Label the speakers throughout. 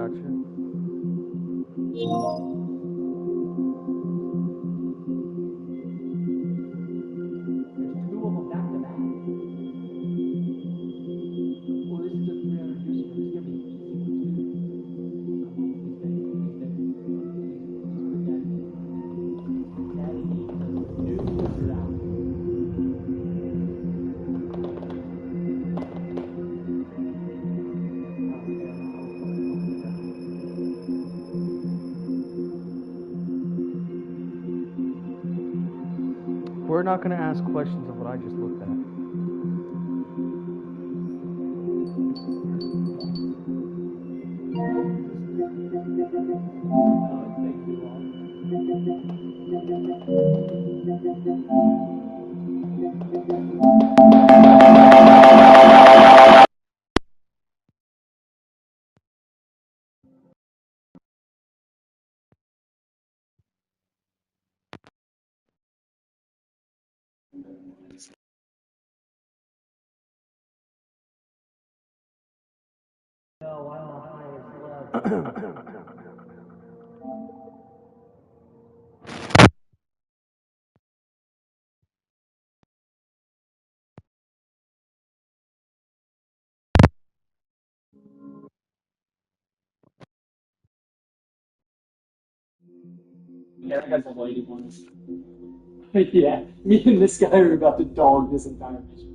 Speaker 1: Gotcha. We're not going to ask questions of what I just looked at.
Speaker 2: Yeah, that guy's a lady one. Yeah, me and this guy are about to dog this entire mission.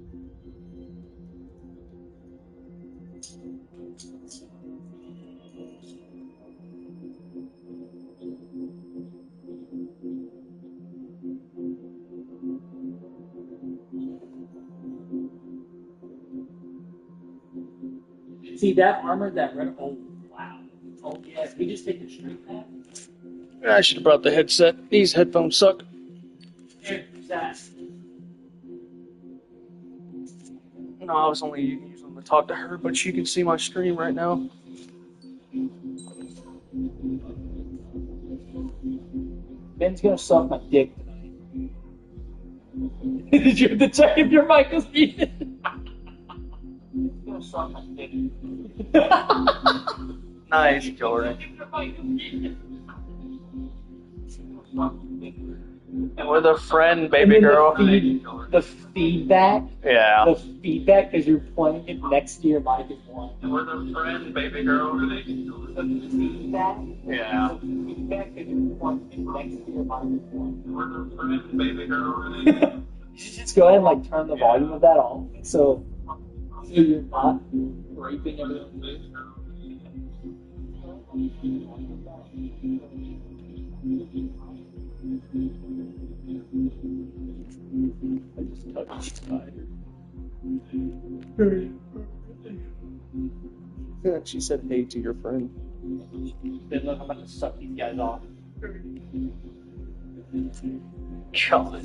Speaker 2: See that armor, that red? Oh, wow. Oh, yeah. We just take the straight path.
Speaker 1: I should have brought the headset. These headphones suck.
Speaker 2: Here, that.
Speaker 1: No, I was only using them to talk to her, but she can see my stream right now.
Speaker 2: Ben's gonna suck my dick tonight. Did you have to check if your mic was muted? Ben's gonna suck my dick.
Speaker 1: Nice, Jordan. And with a friend, baby girl.
Speaker 2: The feedback.
Speaker 1: Yeah.
Speaker 2: The feedback because you're playing it next to your mic is one.
Speaker 1: And with a friend, baby girl.
Speaker 2: The feedback.
Speaker 1: Yeah.
Speaker 2: The feedback because you're playing it next to your mic is one.
Speaker 1: With a friend, baby girl.
Speaker 2: You should just go ahead and like turn the volume of that off, so you're not raping everything. I just touched the spider.
Speaker 1: She said hey to your friend.
Speaker 2: Then look, I'm about to suck these guys off.
Speaker 1: God.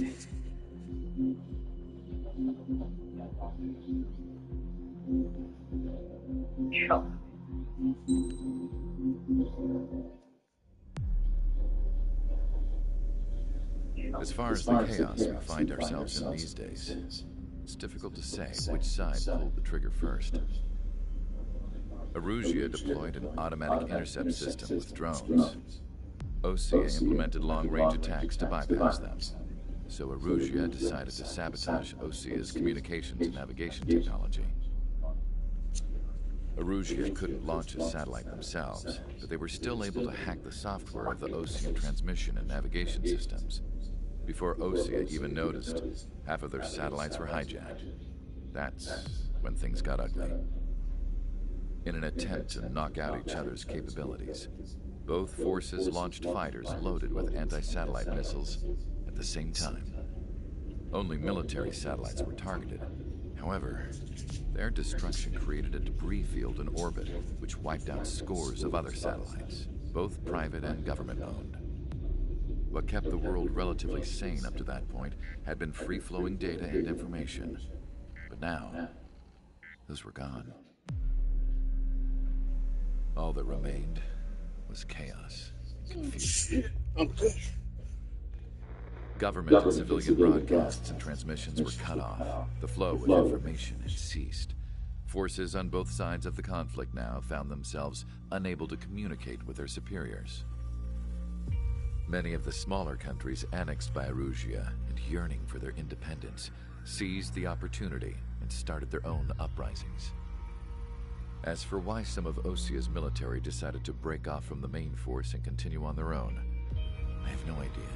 Speaker 3: As far as the chaos we find ourselves in these days, it's difficult to say which side pulled the trigger first. Erusia deployed an automatic intercept system with drones. Osea implemented long-range attacks to bypass them. So Erusia decided to sabotage Osea's communications and navigation technology. Erusia couldn't launch a satellite themselves, but they were still able to hack the software of the Osean transmission and navigation systems. Before Osea even noticed, half of their satellites were hijacked. That's when things got ugly. In an attempt to knock out each other's capabilities, both forces launched fighters loaded with anti-satellite missiles at the same time. Only military satellites were targeted. However, their destruction created a debris field in orbit, which wiped out scores of other satellites, both private and government-owned. What kept the world relatively sane up to that point had been free-flowing data and information. But now, those were gone. All that remained was chaos, confusion. Government and civilian broadcasts and transmissions were cut off. The flow of information had ceased. Forces on both sides of the conflict now found themselves unable to communicate with their superiors. Many of the smaller countries annexed by Erusia and yearning for their independence seized the opportunity and started their own uprisings. As for why some of Osia's military decided to break off from the main force and continue on their own, I have no idea.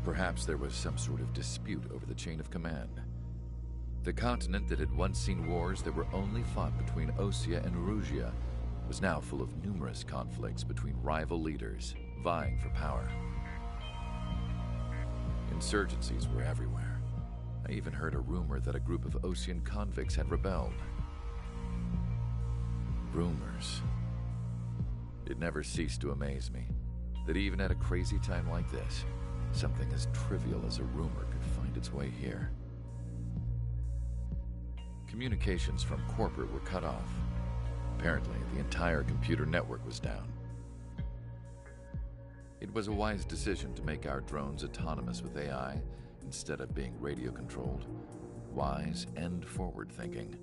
Speaker 3: Perhaps there was some sort of dispute over the chain of command. The continent that had once seen wars that were only fought between Osia and Erusia was now full of numerous conflicts between rival leaders vying for power. Insurgencies were everywhere. I even heard a rumor that a group of Osian convicts had rebelled. Rumors. It never ceased to amaze me that even at a crazy time like this, something as trivial as a rumor could find its way here. Communications from corporate were cut off. Apparently, the entire computer network was down. It was a wise decision to make our drones autonomous with AI instead of being radio-controlled. Wise and forward-thinking.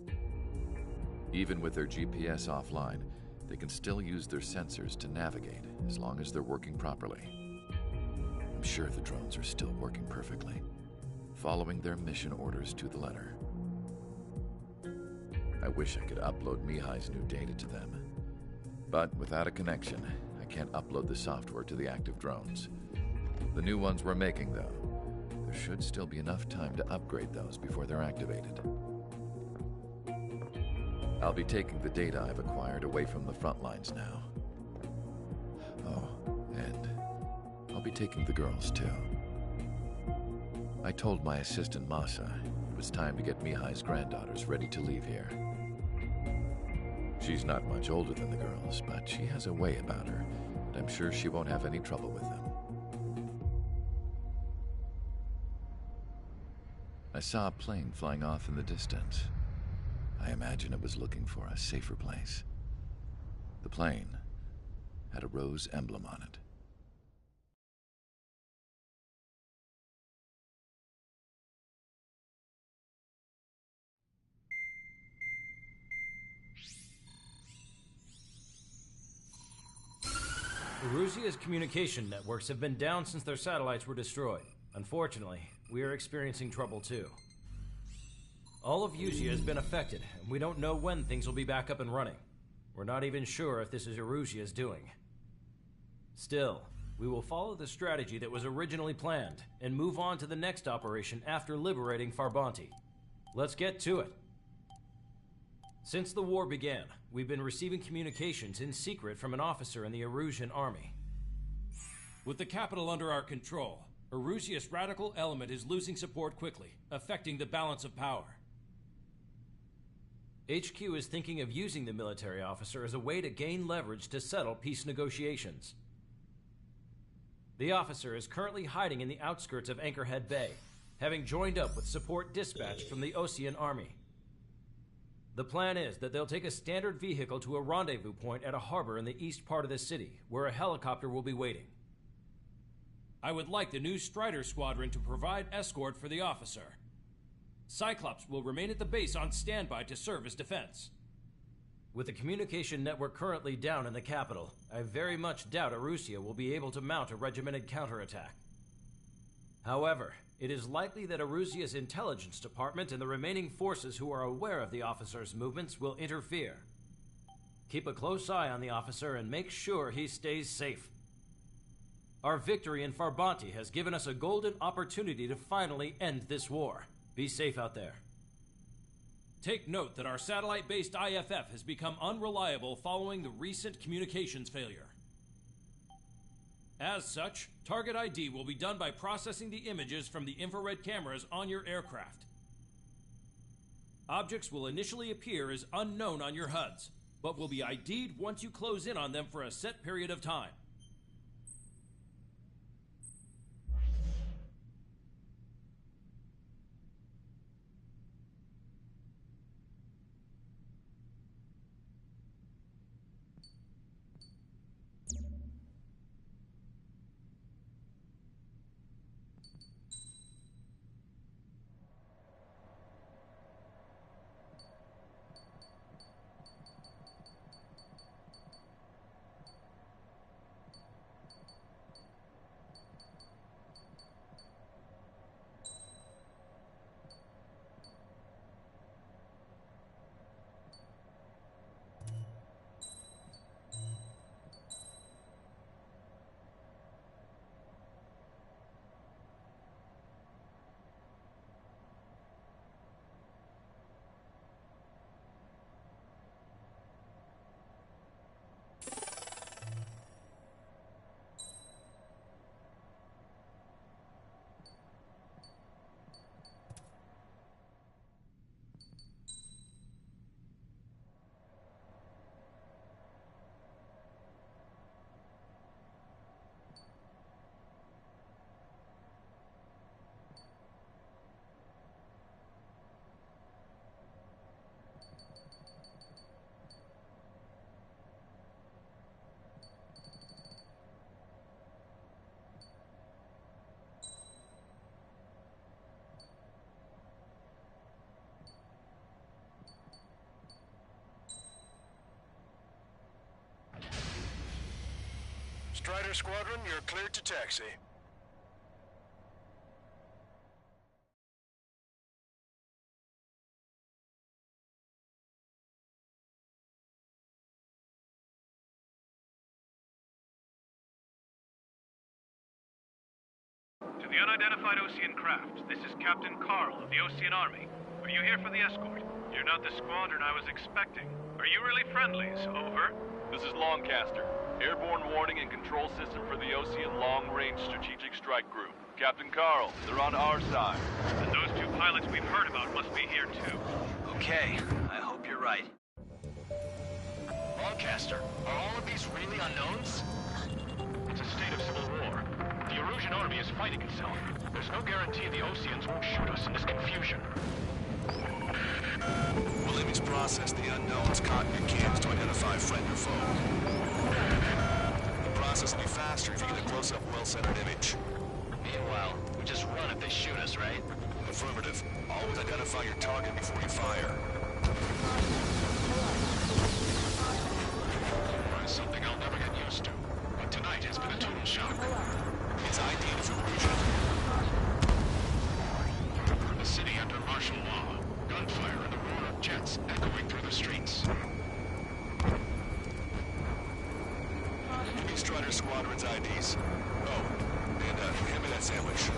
Speaker 3: Even with their GPS offline, they can still use their sensors to navigate as long as they're working properly. I'm sure the drones are still working perfectly, following their mission orders to the letter. I wish I could upload Mihai's new data to them. But without a connection, I can't upload the software to the active drones. The new ones we're making, though, there should still be enough time to upgrade those before they're activated. I'll be taking the data I've acquired away from the front lines now. Oh, and I'll be taking the girls, too. I told my assistant Masa it was time to get Mihai's granddaughters ready to leave here. She's not much older than the girls, but she has a way about her, and I'm sure she won't have any trouble with them. I saw a plane flying off in the distance. I imagine it was looking for a safer place. The plane had a rose emblem on it.
Speaker 4: Erusia's communication networks have been down since their satellites were destroyed. Unfortunately, we are experiencing trouble too. All of Usia has been affected, and we don't know when things will be back up and running. We're not even sure if this is Erusia's doing. Still, we will follow the strategy that was originally planned, and move on to the next operation after liberating Farbanti. Let's get to it. Since the war began, we've been receiving communications in secret from an officer in the Erusian army.
Speaker 5: With the capital under our control, Erusia's radical element is losing support quickly, affecting the balance of power.
Speaker 4: HQ is thinking of using the military officer as a way to gain leverage to settle peace negotiations. The officer is currently hiding in the outskirts of Anchorhead Bay, having joined up with support dispatched from the Osian army. The plan is that they'll take a standard vehicle to a rendezvous point at a harbor in the east part of the city, where a helicopter will be waiting.
Speaker 5: I would like the new Strider Squadron to provide escort for the officer. Cyclops will remain at the base on standby to serve as defense.
Speaker 4: With the communication network currently down in the capital, I very much doubt Erusia will be able to mount a regimented counterattack. However, it is likely that Erusia's intelligence department and the remaining forces who are aware of the officer's movements will interfere. Keep a close eye on the officer and make sure he stays safe. Our victory in Farbanti has given us a golden opportunity to finally end this war. Be safe out there.
Speaker 5: Take note that our satellite-based IFF has become unreliable following the recent communications failure. As such, target ID will be done by processing the images from the infrared cameras on your aircraft. Objects will initially appear as unknown on your HUDs, but will be ID'd once you close in on them for a set period of time.
Speaker 6: Strider Squadron, you're cleared to taxi.
Speaker 7: To the unidentified Osean craft, this is Captain Carl of the Osean Army. Are you here for the escort? You're not the squadron I was expecting. Are you really friendlies? Over.
Speaker 8: This is Longcaster. Airborne warning and control system for the Osean Long-Range Strategic Strike Group. Captain Carl, they're on our side.
Speaker 7: And those two pilots we've heard about must be here too.
Speaker 9: Okay, I hope you're right. Longcaster, are all of these really unknowns?
Speaker 7: It's a state of civil war. The Erusian army is fighting itself. There's no guarantee the Oseans won't shoot us in this confusion.
Speaker 6: We'll image process the unknowns caught in your cams to identify friend or foe. The process will be faster if you get a close-up, well-centered image.
Speaker 9: Meanwhile, we just run if they shoot us, right?
Speaker 6: Affirmative. Always identify your target before you fire.
Speaker 7: Something I'll never get used to. But tonight has been a total shock.
Speaker 6: Its ID is Erusian.
Speaker 7: The city under martial law. Gunfire and the roar of jets echoing through the streets.
Speaker 6: Give me Strider Squadron's IDs. Oh, and hand me that sandwich.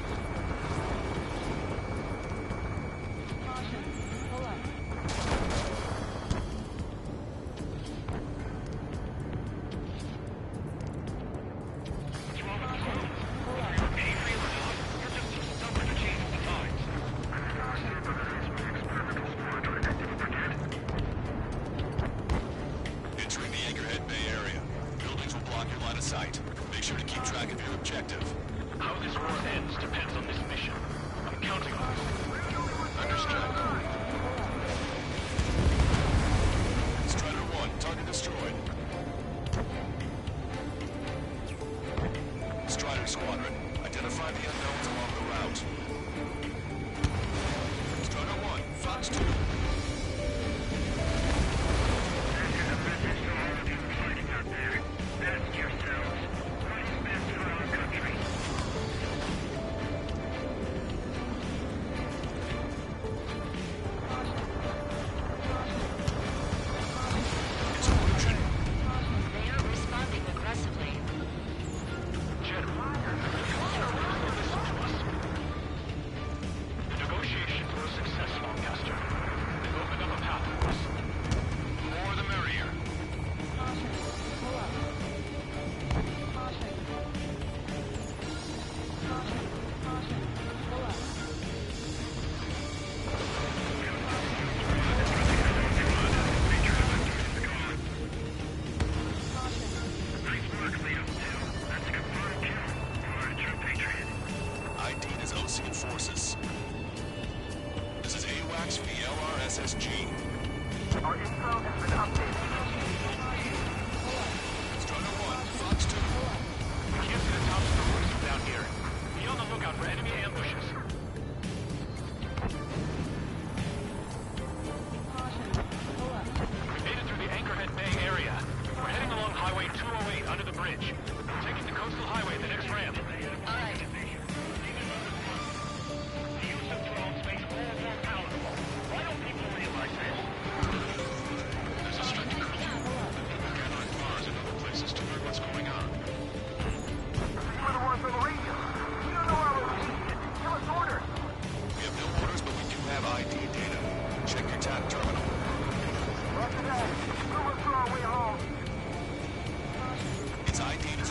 Speaker 6: Entering the Anchorhead Bay area. Buildings will block your line of sight. Make sure to keep track of your objective.
Speaker 7: How this war ends depends on this mission. I'm counting on it. Understood.
Speaker 6: Strider 1, target destroyed. Strider Squadron, identify the unknowns along the route. Strider 1, Fox 2. It's Erusian.
Speaker 10: They are responding aggressively.
Speaker 7: The negotiations were successful, Caster. They've opened up a path for us. The more the merrier.
Speaker 6: ID is Osean Forces. This is AWACS for the LRSSG.
Speaker 10: Our info has been updated.
Speaker 6: Strider 1, Fox 2.
Speaker 7: We can't see the tops of the roofs from down here. Be on the lookout for enemy ambushes. We made it through the Anchorhead Bay area. We're heading along Highway 208 under the bridge. We're taking the coastal highway, the next ramp.
Speaker 10: All right.
Speaker 7: The use of drones makes war more palatable. Why don't people realize this? There's a strict curfew. We're gathering bars and other places to learn what's going on.
Speaker 10: We're the ones on the radio. We don't know our location. Give us orders.
Speaker 6: We have no orders, but we do have ID data. Check your TAP terminal.
Speaker 10: Roger that. We'll look for our way home.
Speaker 6: Its ID is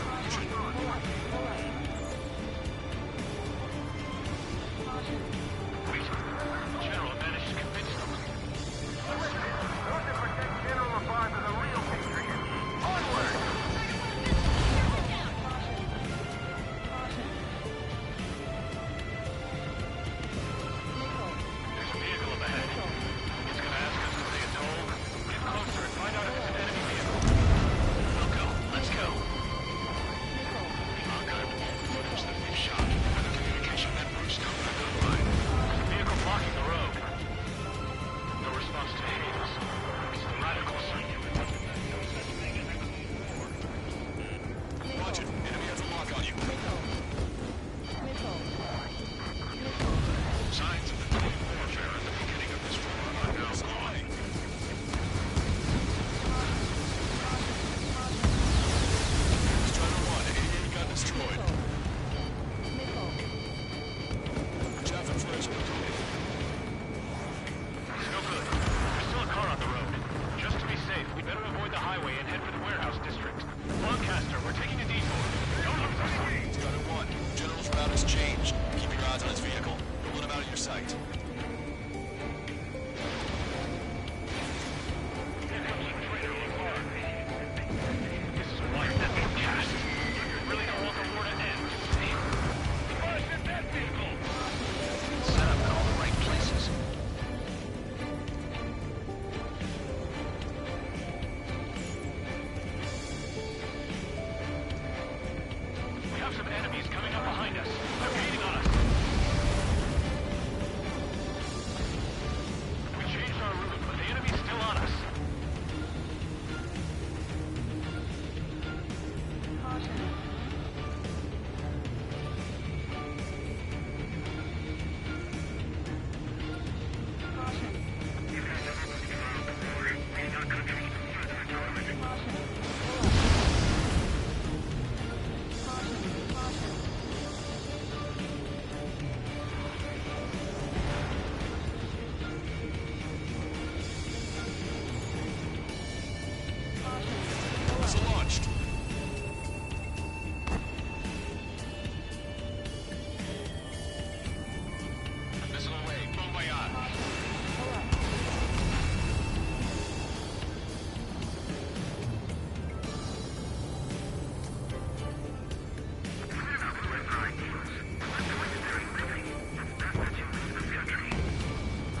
Speaker 7: of enemies coming up behind us. They're gaining on us. We changed our route, but the enemy's still on us.
Speaker 6: Missile launched.
Speaker 7: Missile away. Bon voyage.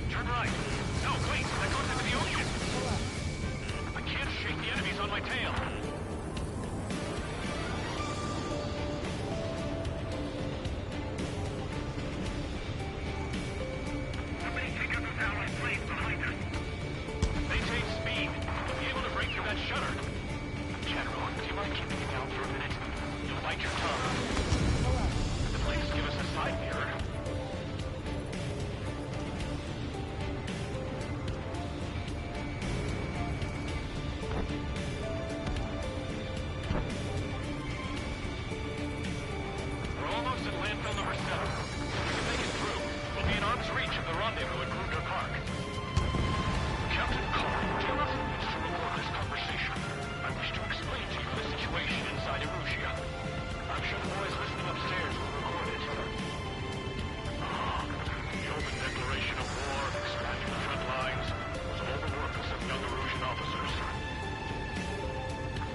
Speaker 7: Turn right. No, wait. That goes into the ocean. I can't shake the enemies on my tail. Maintain speed. You'll be able to break through that shutter. General, do you mind keeping it down for a minute? You'll bite your tongue. At least give us a side mirror. We're almost at landfill number 7. If we can make it through, we'll be in arm's reach of the rendezvous at Kruger Park. Captain Carl, do you have a minute to record this conversation? I wish to explain to you the situation inside Erusia. I'm sure the boys listening upstairs will record it. The open declaration of war, expanding the front lines, was all the work of some young Erusian officers.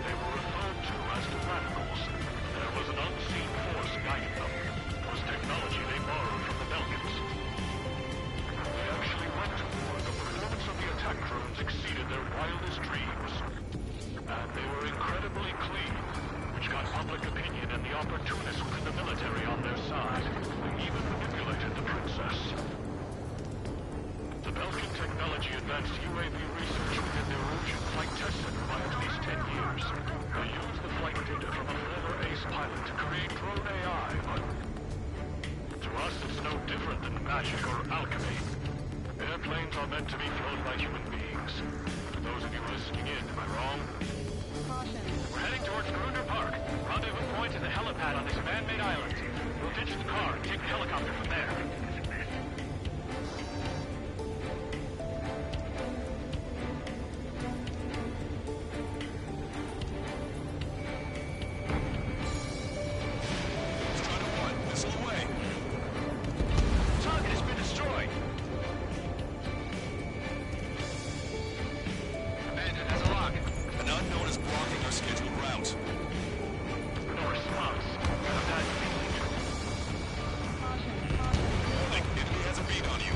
Speaker 7: They were referred to as the radicals. There was an unseen force guiding them. It was technology they borrowed from the Belgians. They actually went to war. The performance of the attack drones exceeded their wildest dreams. And they were incredibly clean, which got public opinion and the opportunists within the military on their side. They even manipulated the princess. The Belgian technology advanced UAV research within the Erusian flight test center by at least 10 years. They used the flight data from a former ace pilot to create drone AI, but to us it's no different than magic or alchemy. Airplanes are meant to be flown by human beings. To those of you listening in, am I wrong? We're heading towards Grunder Park. Rendezvous point is the helipad on this man-made island. We'll ditch the car and take the helicopter from there.
Speaker 6: Strider 1, missile away.
Speaker 7: Target has been destroyed. Commander, there's a lock.
Speaker 6: An unknown is blocking our scheduled route.
Speaker 7: No response. Got a bad feeling.
Speaker 6: Warning, enemy has a beat on you.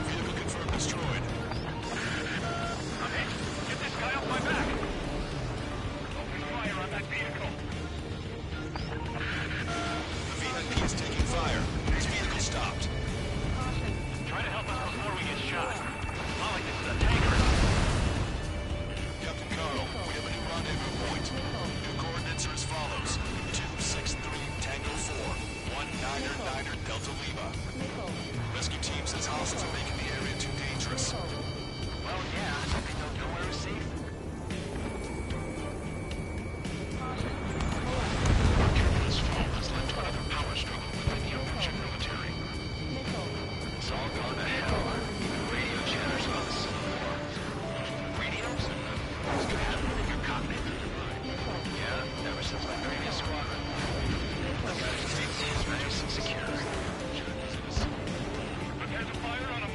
Speaker 6: Vehicle confirmed destroyed.
Speaker 7: I'm hit. Get this guy off my back. Open fire on that vehicle.
Speaker 6: The VIP is taking fire. His vehicle stopped.
Speaker 7: Try to help us before we get shot. It's not like this is a tanker.
Speaker 6: Captain Carl, we have a new rendezvous point. New coordinates are as follows. 263 Tango 4, 1999 Delta Lima. Rescue team says hostiles are making the area too dangerous.
Speaker 9: Well, yeah, I think they'll know where we're safe.
Speaker 6: Careful's fault has led to another power struggle within the Erusian military.
Speaker 9: It's all gone to hell. Radio chatters about the Civil War. Radios? What's gonna happen in your cockpit? Yeah, ever since my previous squadron. I've got to keep things nice and secure.
Speaker 7: Prepare to fire on a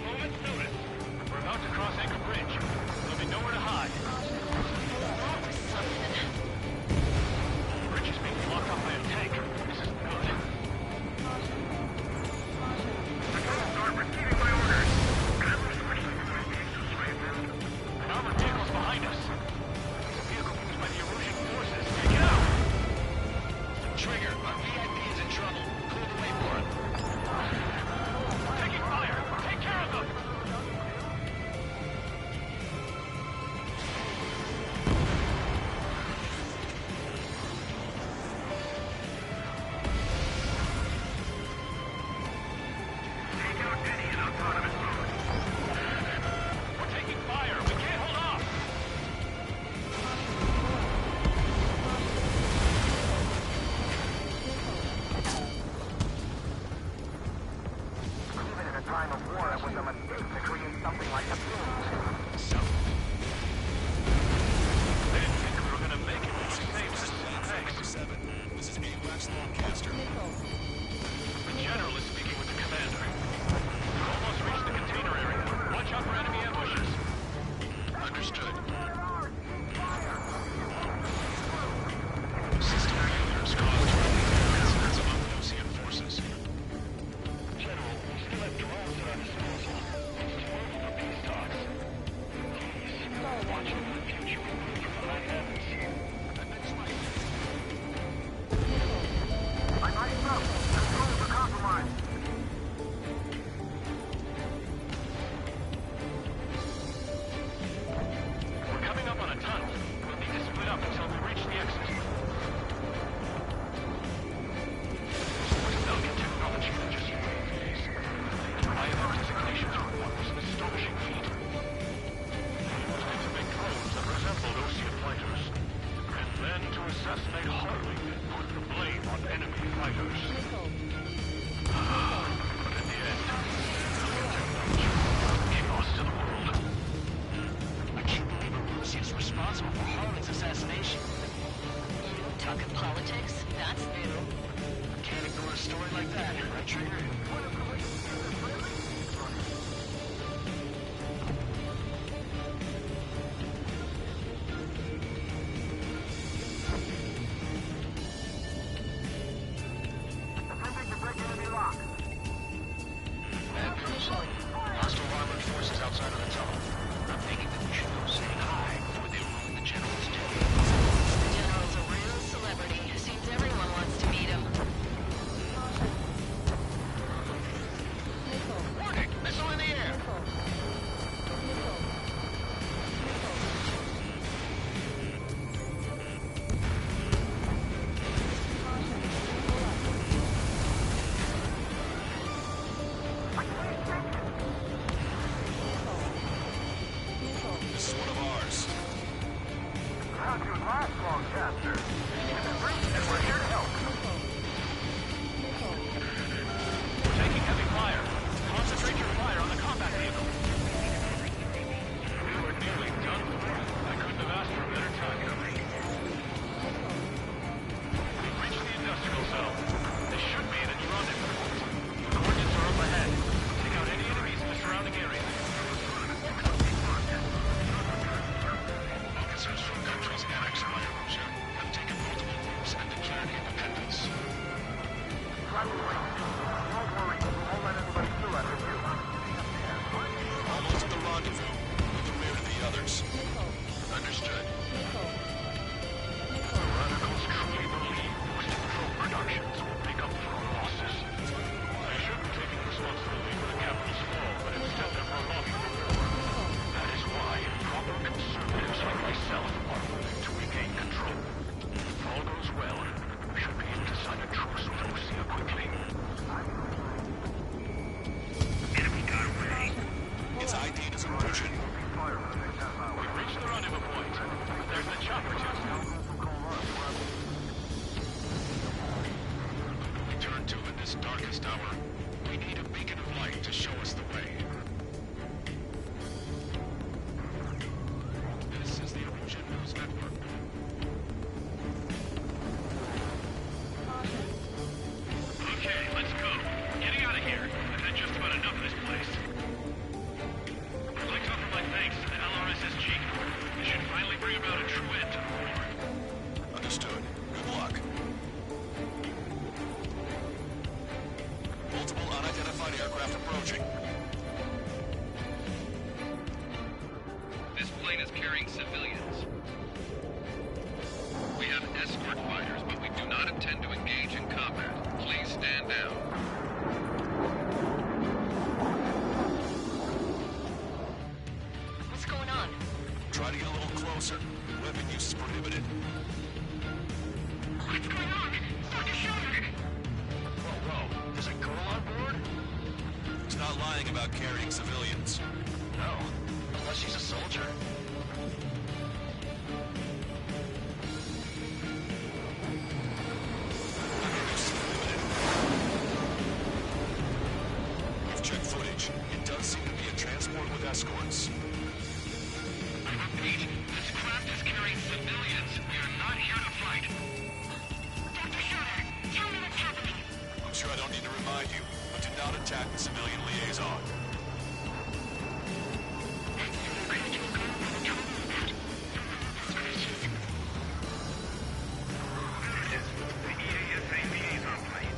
Speaker 9: story like that, right, Trigger? Bad news. Hostile armored forces outside of the tunnel. I'm thinking that we should go say hi before they ruin the General's day.
Speaker 11: The General's a real celebrity. Seems everyone wants to meet him.
Speaker 9: Warning! Missile in the air!
Speaker 6: This is one of ours.
Speaker 10: How'd you last long, Caster? Keep it brief, and we're here to help.
Speaker 5: We're taking heavy fire. Concentrate your fire on the combat vehicle.
Speaker 7: We were nearly done for. I couldn't have asked for a better time. We've reached the industrial zone. They should be in its rendezvous point. The coordinates are up ahead. Take out any enemies in the surrounding area.
Speaker 9: Officers from countries annexed by Erosia have taken multiple groups and declared independence.
Speaker 10: Don't worry, we won't let anybody through after you.
Speaker 6: Almost at the rendezvous. Move the rear to the others.
Speaker 9: Understood.
Speaker 7: The radicals truly believe West Patrol Productions will make up for our losses. They should be taking responsibility for the capital's fall, but instead they're prolonging the war. That is why proper conservatives like myself are willing to regain control. If all goes well, we should be able to sign a truce with Osea quickly. Enemy got away.
Speaker 6: It's ID as approaching.
Speaker 7: We've reached the rendezvous point. There's the chopper too.
Speaker 9: We turn to in this darkest hour. We need a beacon of light to show us the way. This is the Erosion News Network.
Speaker 7: Okay, let's go. Getting out of here. I've had just about enough of this place. I'd like to offer my thanks to the LRSSG. They should finally bring about a true end to the war.
Speaker 6: Understood. Good luck. Multiple unidentified aircraft approaching.
Speaker 8: This plane is carrying civilians. We have escort fighters, but we do not intend to engage in combat. Please stand down.
Speaker 11: What's going on?
Speaker 6: Try to get a little closer. Weapon use is prohibited.
Speaker 11: What's going on? Dr. Schiller!
Speaker 9: Whoa, there's a girl on board?
Speaker 6: He's not lying about carrying civilians.
Speaker 9: No, unless she's a soldier.
Speaker 6: We've checked footage. It does seem to be a transport with escorts.
Speaker 7: I repeat, this craft is carrying civilians. We are not here to fight.
Speaker 11: Dr. Schiller, tell me what's happening.
Speaker 6: I'm sure I don't need to remind you, but do not attack the civilian liaison.
Speaker 7: The EASA liaison plane.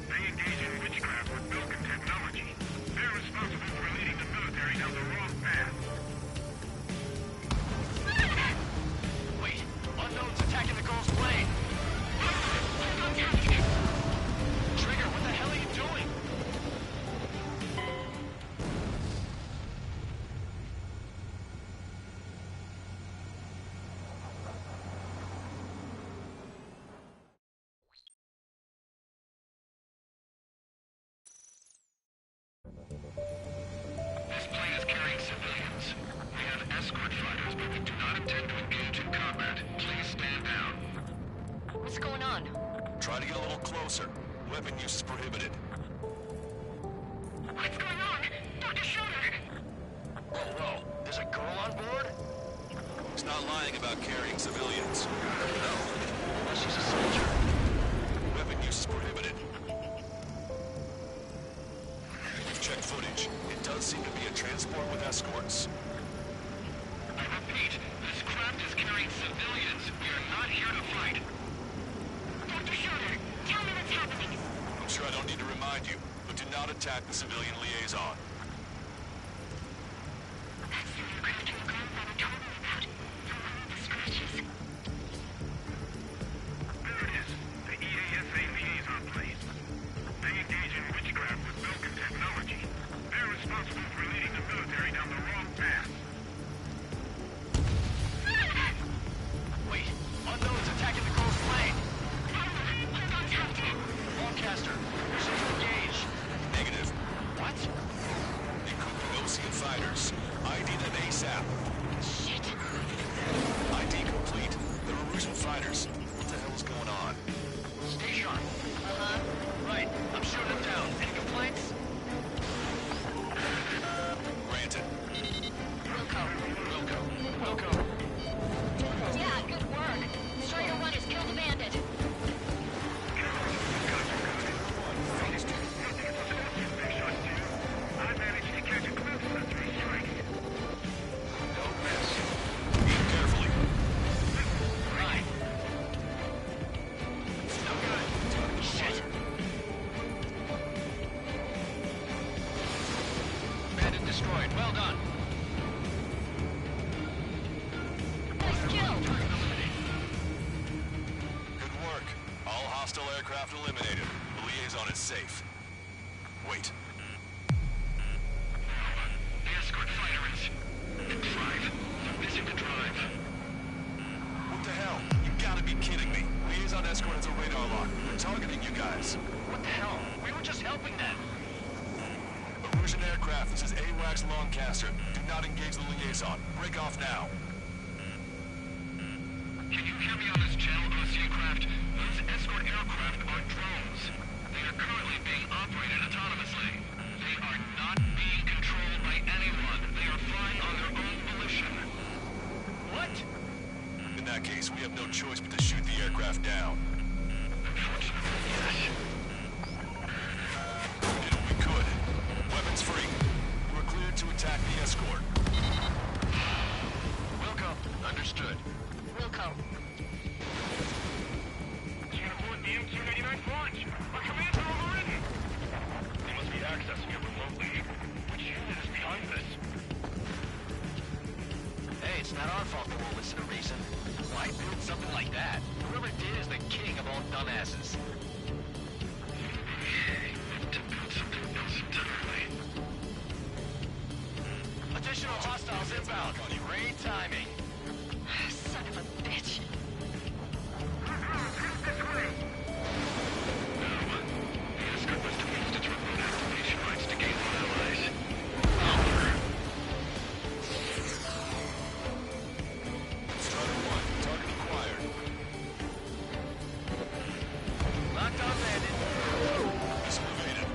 Speaker 7: They engage in witchcraft with Belkin technology. They're responsible for leading the military down the wrong path.
Speaker 9: Wait, unknown's attacking the girl's plane. Trigger, what the hell are you doing?
Speaker 7: This plane is carrying civilians. We have escort fighters, but we do not intend to engage in combat. Please stand down.
Speaker 11: What's going on?
Speaker 6: Try to get a little closer. Weapon use is prohibited.
Speaker 11: What's going on? Dr. Schiller!
Speaker 9: Whoa, there's a girl on board?
Speaker 6: He's not lying about carrying civilians.
Speaker 9: No, unless she's a soldier.
Speaker 6: Weapon use is prohibited. seem to be a transport with escorts.
Speaker 10: I repeat, this craft is carrying civilians. We are not here to fight.
Speaker 11: Dr. Schroeder, tell me what's happening.
Speaker 6: I'm sure I don't need to remind you, but do not attack the civilian liaison.
Speaker 11: That's the aircraft your grandfather told me about. The one with the scratches.
Speaker 10: There it is. The EASA liaison place. They engage in witchcraft with Vulcan technology. They're responsible for leading the military down the wrong path.
Speaker 9: Wait, unknown's attacking the Grove's plane.
Speaker 11: Hold on tight.
Speaker 9: Lancaster, mission to engage.
Speaker 6: Negative.
Speaker 9: What?
Speaker 6: Equipping Osean fighters. ID them ASAP.
Speaker 11: Shit.
Speaker 6: ID complete. They're Erusian fighters. What the hell is going on?
Speaker 9: Stay sharp. Uh-huh. Right, I'm shooting them down. Any complaints?
Speaker 6: Granted.
Speaker 9: Wilco.
Speaker 11: Yeah, good work. Strider 1 has killed a bandit.
Speaker 10: I managed to catch a glimpse of three strikes.
Speaker 6: Don't miss. Aim carefully.
Speaker 9: Right. No good. Shit. Bandit destroyed. Well done.
Speaker 11: Nice kill.
Speaker 6: Good work. All hostile aircraft eliminated. The liaison is safe. Wait.
Speaker 10: The escort fighter is... drive. Missing the drive.
Speaker 6: What the hell? You gotta be kidding me. Liaison escort has a radar lock. They're targeting you guys.
Speaker 9: What the hell? We were just helping them.
Speaker 6: Erusian aircraft, this is AWACS Lancaster. Do not engage the liaison. Break off now.
Speaker 10: Can you hear me on this channel, Osean craft? Those escort aircraft are drones. They are currently being operated autonomously. They are not being controlled by anyone. They are flying on their own volition.
Speaker 9: What?
Speaker 6: In that case, we have no choice but to shoot the aircraft down.
Speaker 10: Unfortunately, yes.
Speaker 6: We did what we could. Weapons free. We're cleared to attack the escort.
Speaker 9: Wilco. Understood.
Speaker 11: Wilco.
Speaker 10: Can't afford the MQ-99 launch. Our commands are overridden. They must be accessing it remotely. Which unit is behind this?
Speaker 9: Hey, it's not our fault they won't listen to reason. Why build something like that? Whoever did is the king of all dumbasses.
Speaker 10: To build something else entirely.
Speaker 9: Additional hostiles inbound. Great timing.
Speaker 11: Son of a bitch.
Speaker 10: This way. No. The escort must have used its remote activation rights to gain more allies.
Speaker 6: Strider 1, target acquired.
Speaker 9: Locked on bandit.
Speaker 6: Missile evaded.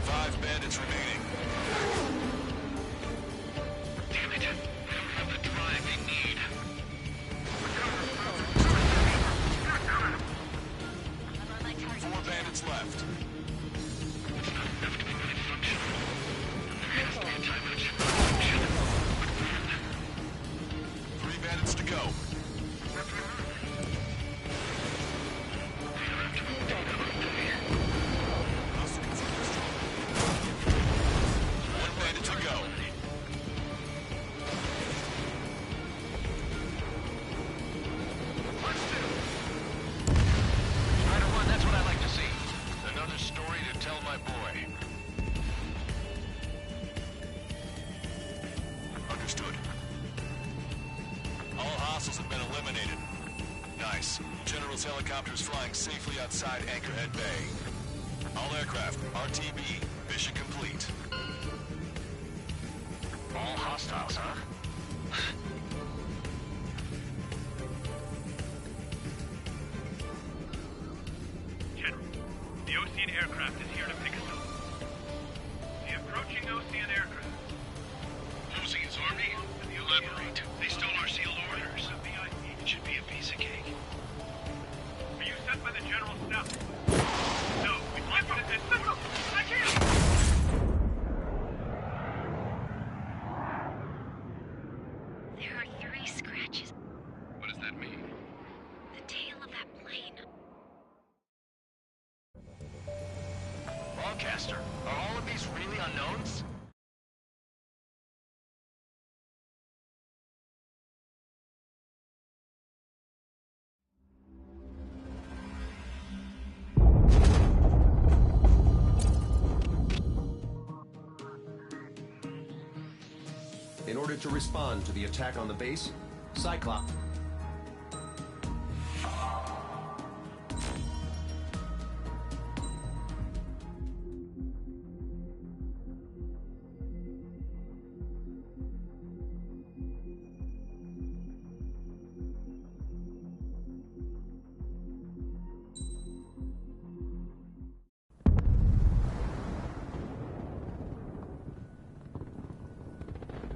Speaker 6: Five bandits remaining.
Speaker 10: Damn it. They don't have the drive they need.
Speaker 11: I'm on my target.
Speaker 6: 4 bandits left.
Speaker 10: It's not enough to be really functional. There has to be a time limit.
Speaker 6: 3 bandits to go. One bandit to go.
Speaker 9: Strider 1, that's what I like to see. Another story to tell my boy.
Speaker 6: Understood. All hostiles have been eliminated. Nice. General's helicopter is flying safely outside Anchorhead Bay. All aircraft, RTB, mission complete.
Speaker 9: All hostiles, huh?
Speaker 10: General, the Osean aircraft is here to pick us up. The approaching Osean aircraft. Osean's army? Elaborate. They stole our sealed orders. should be a piece of cake.
Speaker 7: Are you sent by the General Staff? No, we'd like you to listen. I can't!
Speaker 11: There are 3 scratches.
Speaker 3: What does that mean?
Speaker 11: The tail of that plane.
Speaker 9: Longcaster, are all of these really unknowns?
Speaker 12: In order to respond to the attack on the base, Cyclops.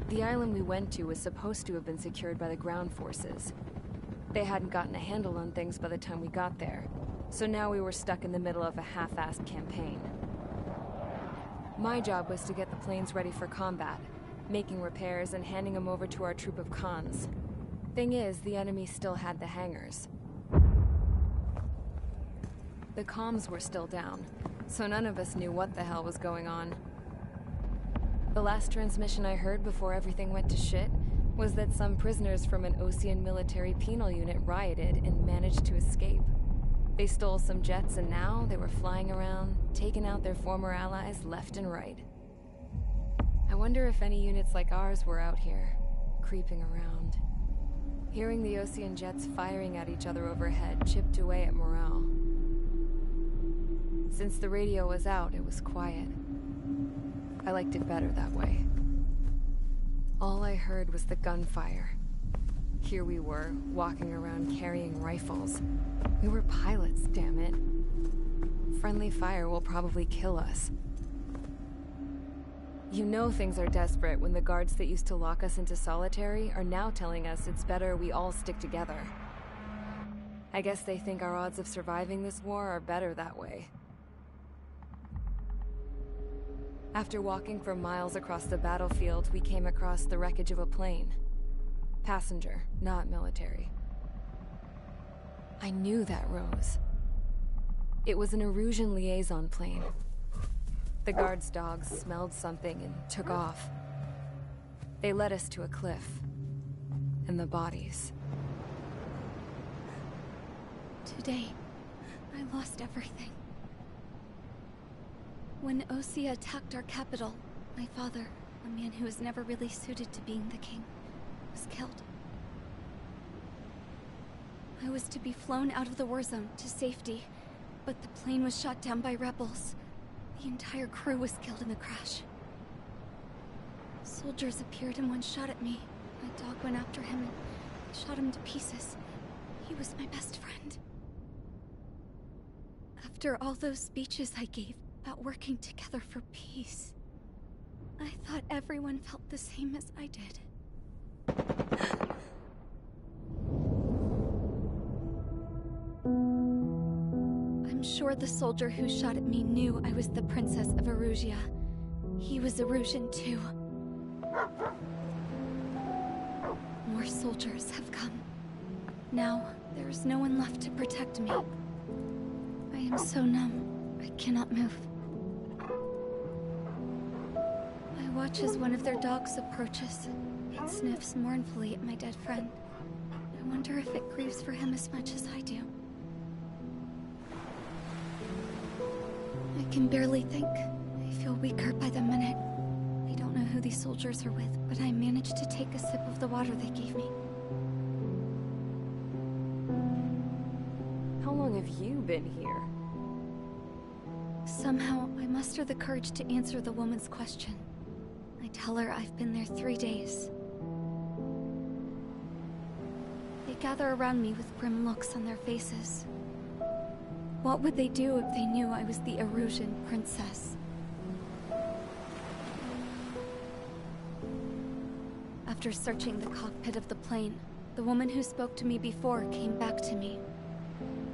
Speaker 13: The island we went to was supposed to have been secured by the ground forces. They hadn't gotten a handle on things by the time we got there, so now we were stuck in the middle of a half-assed campaign. My job was to get the planes ready for combat, making repairs and handing them over to our troop of cons. Thing is, the enemy still had the hangars. The comms were still down, so none of us knew what the hell was going on. The last transmission I heard before everything went to shit was that some prisoners from an Osean military penal unit rioted and managed to escape. They stole some jets and now they were flying around, taking out their former allies left and right. I wonder if any units like ours were out here, creeping around. Hearing the Osean jets firing at each other overhead chipped away at morale. Since the radio was out, it was quiet. I liked it better that way. All I heard was the gunfire. Here we were, walking around carrying rifles. We were pilots, damn it. Friendly fire will probably kill us. You know things are desperate when the guards that used to lock us into solitary are now telling us it's better we all stick together. I guess they think our odds of surviving this war are better that way. After walking for miles across the battlefield, we came across the wreckage of a plane. Passenger, not military. I knew that rose. It was an Erusian liaison plane. The guard's dogs smelled something and took off. They led us to a cliff. And the bodies.
Speaker 14: Today, I lost everything. When Osea attacked our capital, my father, a man who was never really suited to being the king, was killed. I was to be flown out of the war zone to safety, but the plane was shot down by rebels. The entire crew was killed in the crash. Soldiers appeared and one shot at me. My dog went after him and shot him to pieces. He was my best friend. After all those speeches I gave about working together for peace, I thought everyone felt the same as I did. I'm sure the soldier who shot at me knew I was the Princess of Erusia. He was Erusian too. More soldiers have come. Now, there is no one left to protect me. I am so numb, I cannot move. I watch as one of their dogs approaches. It sniffs mournfully at my dead friend. I wonder if it grieves for him as much as I do. I can barely think. I feel weaker by the minute. I don't know who these soldiers are with, but I managed to take a sip of the water they gave me.
Speaker 13: How long have you been here?
Speaker 14: Somehow, I muster the courage to answer the woman's question. I tell her I've been there 3 days. They gather around me with grim looks on their faces. What would they do if they knew I was the Erusian princess? After searching the cockpit of the plane, The woman who spoke to me before came back to me.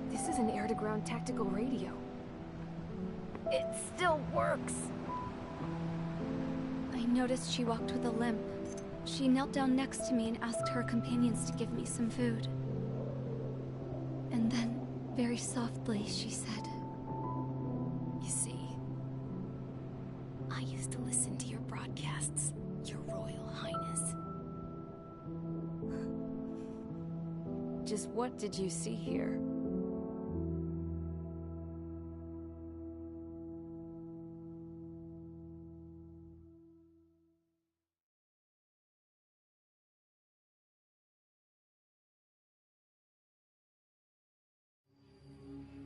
Speaker 13: This is an air-to-ground tactical radio. It still works!
Speaker 14: I noticed she walked with a limp. She knelt down next to me and asked her companions to give me some food. And then, very softly, she said,
Speaker 13: You see, I used to listen to your broadcasts, Your Royal Highness. Just what did you see here?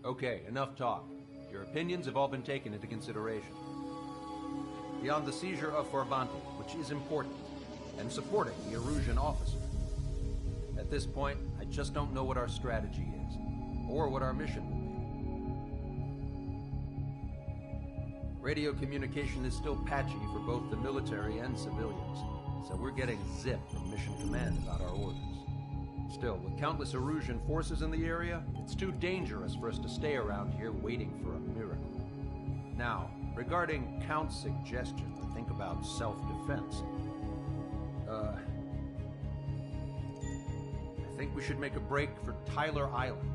Speaker 12: Okay, enough talk. Your opinions have all been taken into consideration. Beyond the seizure of Forbanti, which is important, and supporting the Erusian officer. At this point, I just don't know what our strategy is, or what our mission will be. Radio communication is still patchy for both the military and civilians, so we're getting zip from Mission Command about our orders. Still, with countless Erusian forces in the area, it's too dangerous for us to stay around here waiting for a miracle. Now, regarding Count's suggestion to think about self-defense, I think we should make a break for Tyler Island.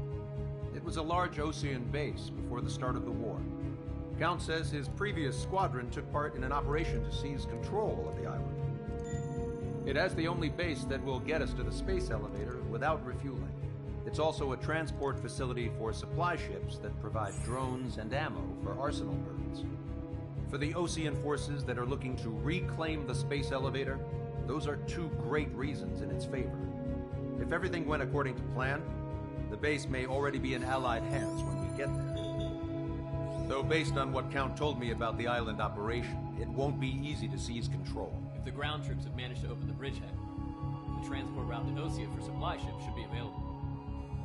Speaker 12: It was a large Osean base before the start of the war. Count says his previous squadron took part in an operation to seize control of the island. It has the only base that will get us to the space elevator without refueling. It's also a transport facility for supply ships that provide drones and ammo for arsenal birds. For the Osean forces that are looking to reclaim the space elevator, those are two great reasons in its favor. If everything went according to plan, the base may already be in Allied hands when we get there. Though based on what Count told me about the island operation, it won't be easy to seize control.
Speaker 15: If the ground troops have managed to open the bridgehead, the transport route to Osea for supply ships should be available.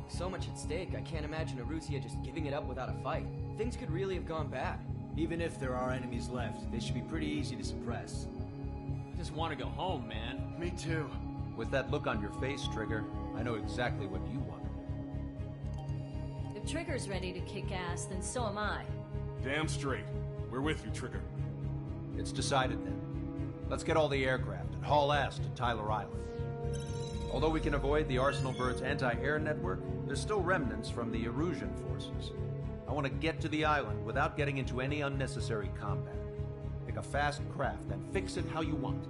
Speaker 16: So much at stake, I can't imagine Erusia just giving it up without a fight. Things could really have gone bad.
Speaker 17: Even if there are enemies left, they should be pretty easy to suppress.
Speaker 15: I just want to go home, man.
Speaker 17: Me too.
Speaker 12: With that look on your face, Trigger, I know exactly what you want.
Speaker 18: If Trigger's ready to kick ass, then so am I.
Speaker 6: Damn straight. We're with you, Trigger.
Speaker 12: It's decided then. Let's get all the aircraft and haul ass to Tyler Island. Although we can avoid the Arsenal Bird's anti-air network, there's still remnants from the Erusian forces. I want to get to the island without getting into any unnecessary combat. Pick a fast craft and fix it how you want.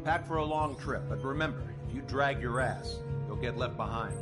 Speaker 12: Pack for a long trip, but remember, if you drag your ass, you'll get left behind.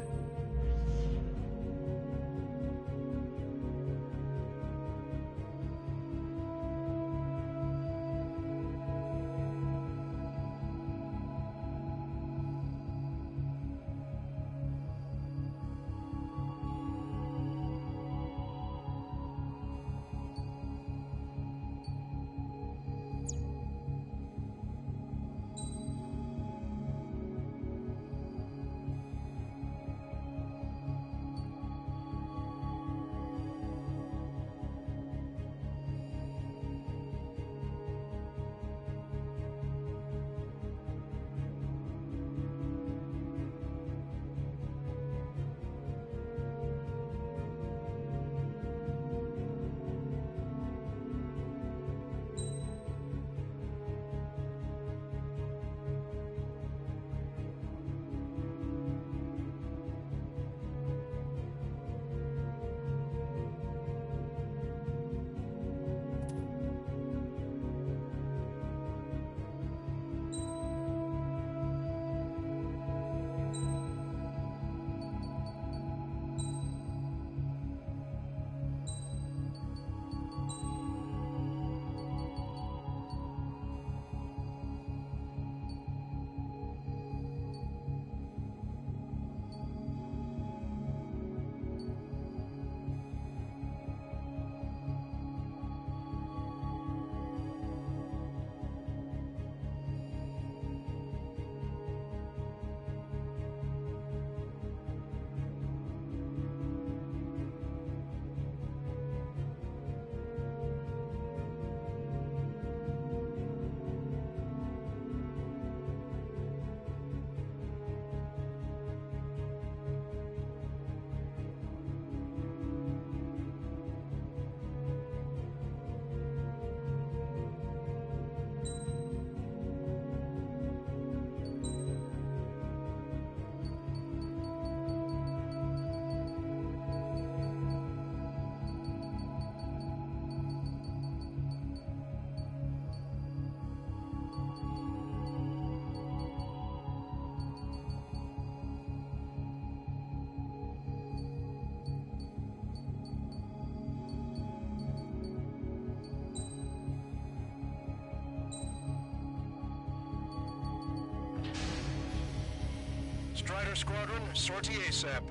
Speaker 6: Air Squadron, sortie ASAP.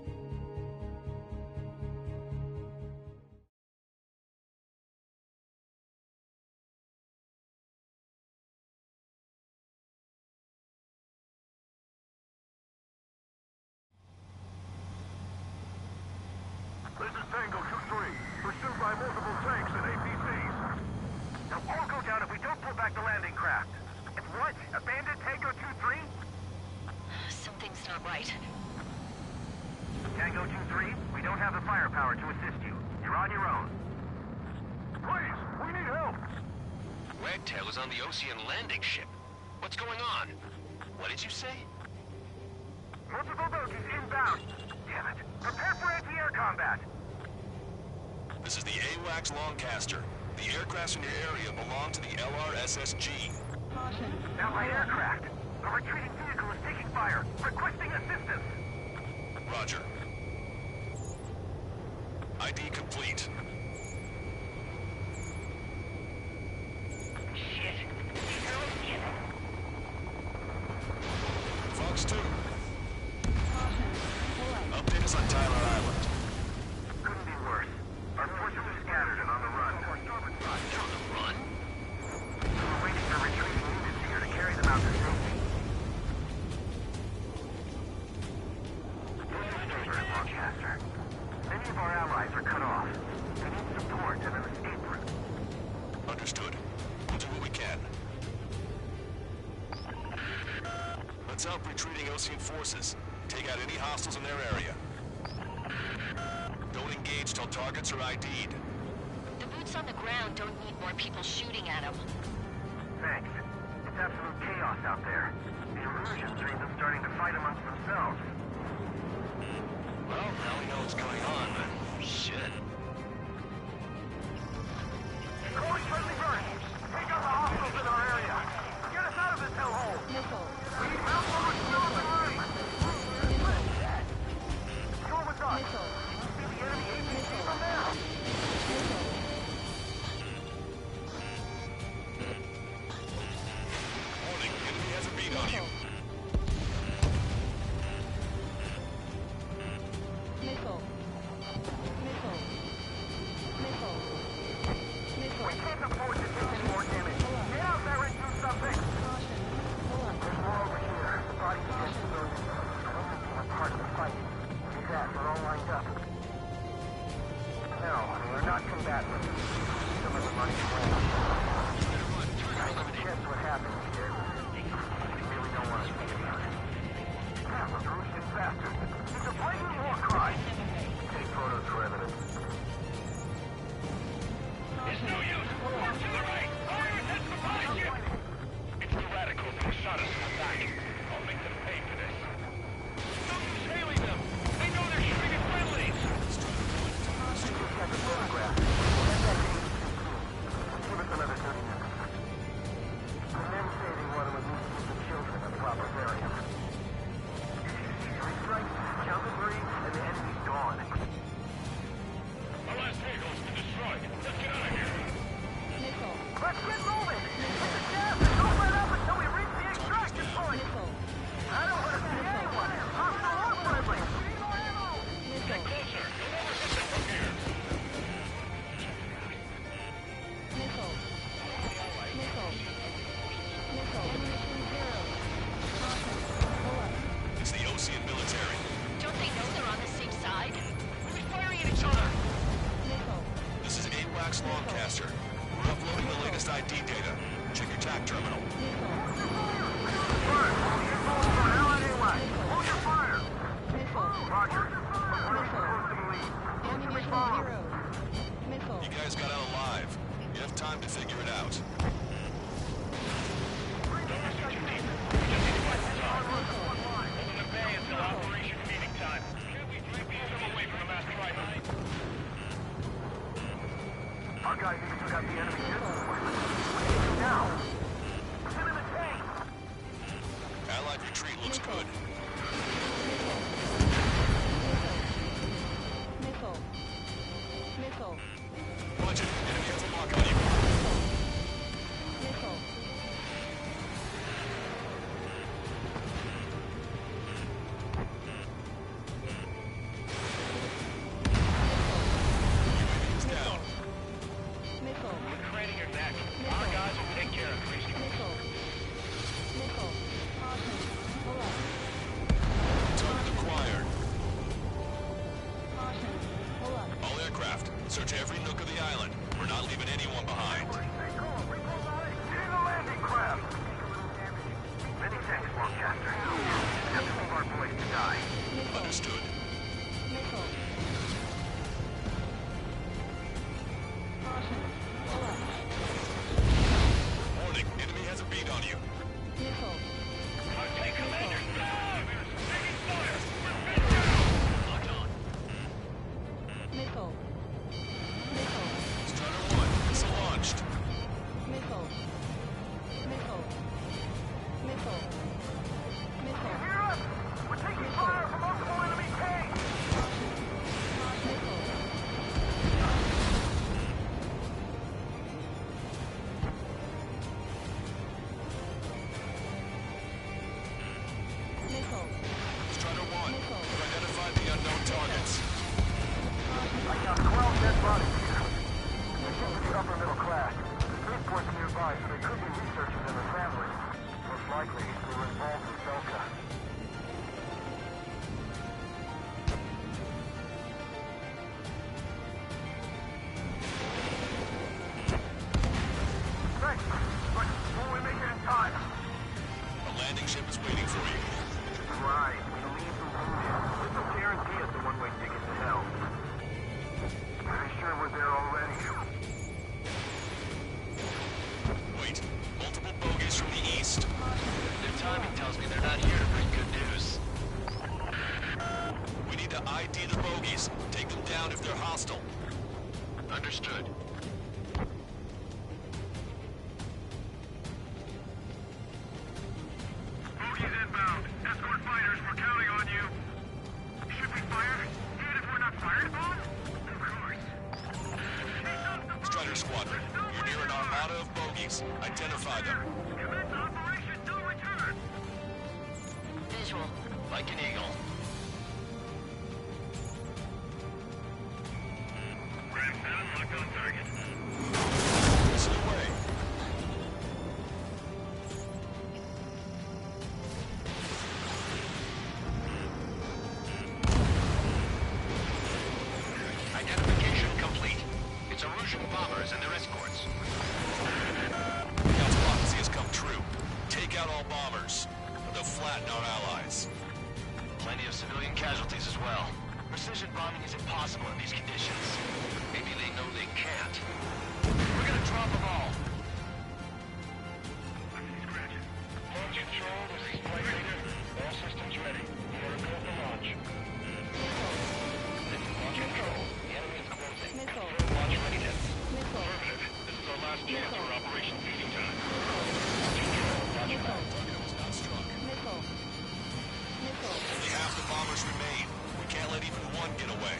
Speaker 7: This is Tango 2-3, pursued by multiple tanks and APCs.
Speaker 10: They'll all go down if we don't pull back the landing craft. If what? Abandoned Tango 2-3?
Speaker 11: Something's not right.
Speaker 10: Tango 2-3, we don't have the firepower to assist you. You're on your own.
Speaker 7: Please, we need help.
Speaker 9: Wagtail is on the Ocean landing ship. What's going on? What did you say?
Speaker 10: Multiple boats inbound. Damn it. Prepare for anti-air combat.
Speaker 6: This is the AWACS Longcaster. The aircraft in your area belong to the LRSSG.
Speaker 10: Allied aircraft. A retreating vehicle is taking fire. Requesting assistance.
Speaker 6: Roger. ID complete.
Speaker 10: Shit. Shit.
Speaker 6: Fox 2. Update us on Tyler Island.
Speaker 10: Couldn't be worse. Our forces are scattered and on the run.
Speaker 9: They're on the run?
Speaker 10: We're waiting for retreating units here to carry them out to safety. This is David Longcaster. Many of our allies are cut off. They need support and an escape route.
Speaker 6: Understood. We'll do what we can. Let's help retreating Ocean forces. Take out any hostiles in their area. Don't engage till targets are ID'd.
Speaker 11: The boots on the ground don't need more people shooting at them.
Speaker 10: Thanks. It's absolute chaos out there. The illusions are even starting to fight amongst themselves.
Speaker 9: Well, now we know what's going on, but shit.
Speaker 10: Calling friendly burn! Take out the hostiles in our area! Get us out of this hellhole! We need mouthful still up and running! Go with us! See the enemy APC from there!
Speaker 6: Warning, enemy has a beat on you.
Speaker 10: We can't afford to take any more damage. Get out there and do something! There's more over here. Bodies of dead civilians. I don't think we're part of the fight. See that? We're all lined up. No, we're not combatants. Some of the money away. I can guess what happened here. We really don't want to see it here. Damn, those Russian bastards. It's a blatant war crime. Take photos for evidence.
Speaker 7: It's no use. Move to the right. Fire behind you. It's the radicals who shot us in the back. I'll make them pay for this. Don't use hailing them. They know they're shooting at friendlies.
Speaker 10: Just got the photograph. Send that to APC. Give us another 30 minutes. The men say they want to remove the children of proper burial. Three strikes, count the breeze, and the enemy's gone.
Speaker 7: The last vehicle's been destroyed. Let's get out of here.
Speaker 10: Let's get moving! Hit the gas and don't let up until we reach the extraction point! I don't want to see anyone! Hostile or friendly!
Speaker 7: Get closer. You'll never hit them from here.
Speaker 6: It's the Ocean military.
Speaker 11: Don't they know they're on the same side?
Speaker 6: We'll be firing at each other. This is AWACS Longcaster. We're uploading the latest ID data. Check your TAC terminal.
Speaker 10: Hold your fire! Roger. We're not supposed to believe. What's your response?
Speaker 6: You guys got out alive. You have time to figure it out.
Speaker 7: Open the bay until operation meeting time. Can't we drink them away from the mass rifle?
Speaker 10: Our guys even took out the enemy missile. What do we do now? It's in the tank!
Speaker 6: Allied retreat looks good. Watch it. Enemy has a lock on you.
Speaker 7: nearby, so they could be researchers and their families. Most likely, they were involved with Belka. Thanks, but will we make it in time?
Speaker 6: A landing ship is waiting for you.
Speaker 7: Right, we leave the room. There's no guarantee it's a one-way ticket to hell. Pretty sure we're there already.
Speaker 6: Wait, multiple bogies from the east.
Speaker 9: Their timing tells me they're not here to bring good news.
Speaker 6: We need to ID the bogies. Take them down if they're hostile.
Speaker 9: Understood.
Speaker 7: Bogies inbound. Escort fighters, we're counting on you. Should we fire? Even if we're not fired upon? Of course.
Speaker 6: Strider Squadron, you're near an armada of bogies. Identify them.
Speaker 7: Commence operation, no return.
Speaker 11: Visual.
Speaker 9: Like an eagle.
Speaker 7: Ram 7, locked on target.
Speaker 6: Missile away.
Speaker 9: Identification complete. It's Erusian bombers and their escorts.
Speaker 6: God's prophecy has come true. Take out all bombers. They'll flatten our allies.
Speaker 9: Plenty of civilian casualties as well. Precision bombing is impossible in these conditions. Maybe they know they can't. We're gonna drop them all.
Speaker 7: Launch control, this is Flight Leader. All systems ready. We're go for launch. This is launch control. The enemy is closing. Confirm launch readiness. Affirmative. This is our last chance for Operation Feeding Time. Launch control.
Speaker 6: Torpedo was not struck. Only half the bombers remain. We can't let even one get away.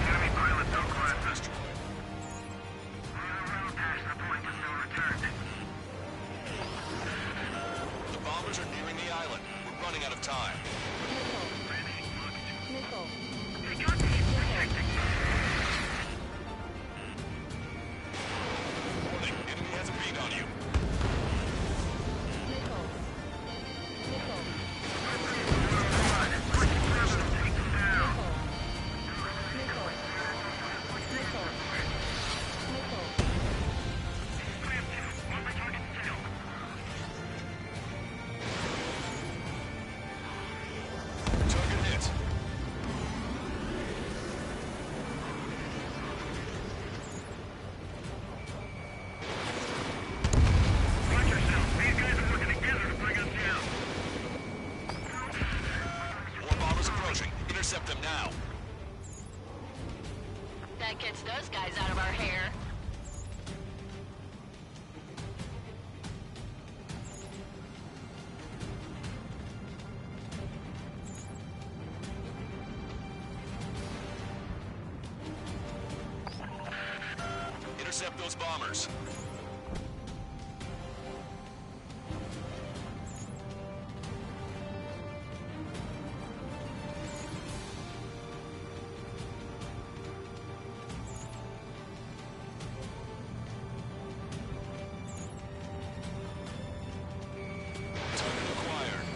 Speaker 7: Enemy pilot, no classes. We're past the point of no return.
Speaker 6: The bombers are nearing the island. We're running out of time.
Speaker 7: They got me. Protecting.
Speaker 6: Warning, enemy has a beat on you. Target hit.
Speaker 7: Watch yourself. These guys are working together to bring us down.
Speaker 6: More bombers approaching. Intercept them now.
Speaker 11: That gets those guys out of our hair.
Speaker 6: Intercept those bombers. Target acquired.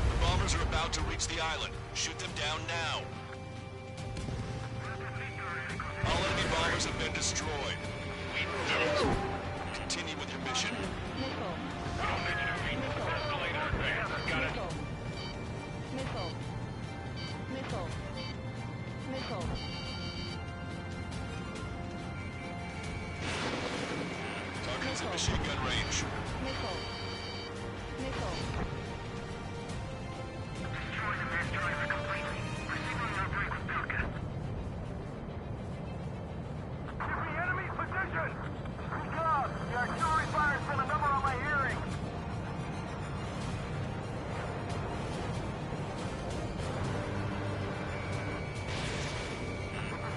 Speaker 6: The bombers are about to reach the island. Shoot them down now. All enemy bombers have been destroyed. We did it. Continue with your mission.
Speaker 7: Got it.
Speaker 6: Target's in machine gun range.
Speaker 7: Destroy the mass driver completely. We're signaling our break with Belka. Give me enemy position! Speak up! The artillery fire's been a number on my hearing.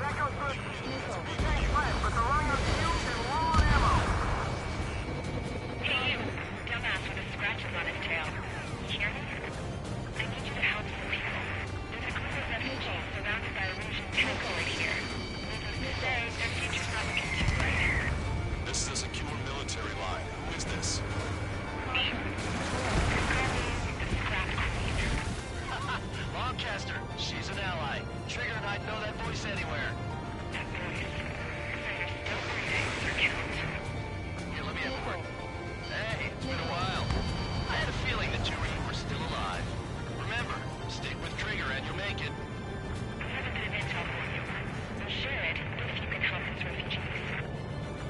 Speaker 7: That goes good. Thanks, but they're running out of fuel and low on ammo.
Speaker 11: Team,
Speaker 6: This is a secure military line. Who is this?
Speaker 9: Lancaster, she's an ally. Trigger and I'd know that voice anywhere. Here, let me have a word. Hey, it's been a while. I had a feeling the two of you were still alive. Remember, stick with Trigger and you'll make it.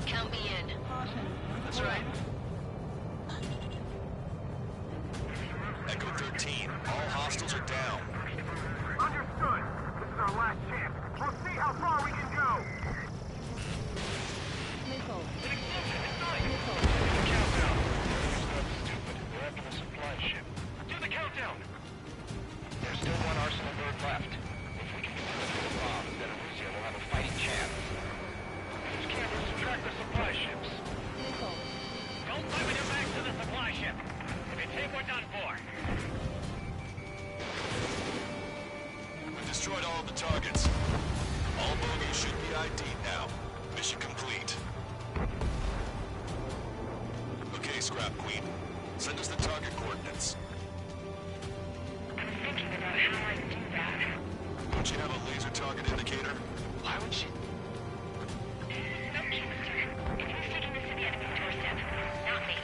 Speaker 11: Count me in.
Speaker 9: That's right.
Speaker 6: Echo 13, all hostiles are down.
Speaker 7: Understood. This is our last chance. We'll see how far we can go. Countdown. Stop stupid. We're after the supply ship. Do the countdown. There's still one arsenal bird left. If we can deliver the bombs, then Russia will have a fighting chance. Use cameras to track the supply ships. Don't let me get back to the supply ship. If you take, we're done for.
Speaker 6: We've destroyed all of the targets. All bogies should be ID'd now. Mission complete. Okay, Scrap Queen. Send us the target coordinates.
Speaker 11: I'm thinking about how I do that.
Speaker 6: Don't you have a laser target indicator?
Speaker 9: Why would she...
Speaker 11: Okay, mister. If you're taking this to the enemy's doorstep, not me.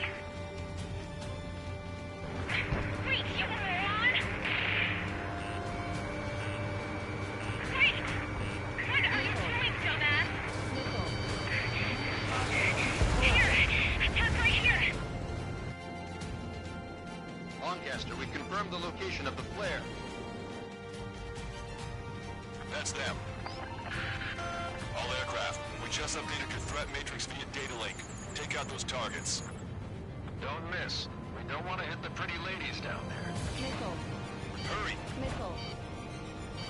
Speaker 11: Wait, you moron! Wait! What are you doing, dumbass? Here! Attack right here!
Speaker 12: Lancaster, we've confirmed the location of the flare.
Speaker 6: That's them. All aircraft, we just updated your threat matrix via data link. Take out those targets.
Speaker 9: Don't miss. We don't want to hit the pretty ladies down there.
Speaker 13: Missile.
Speaker 6: Hurry!
Speaker 13: Missile.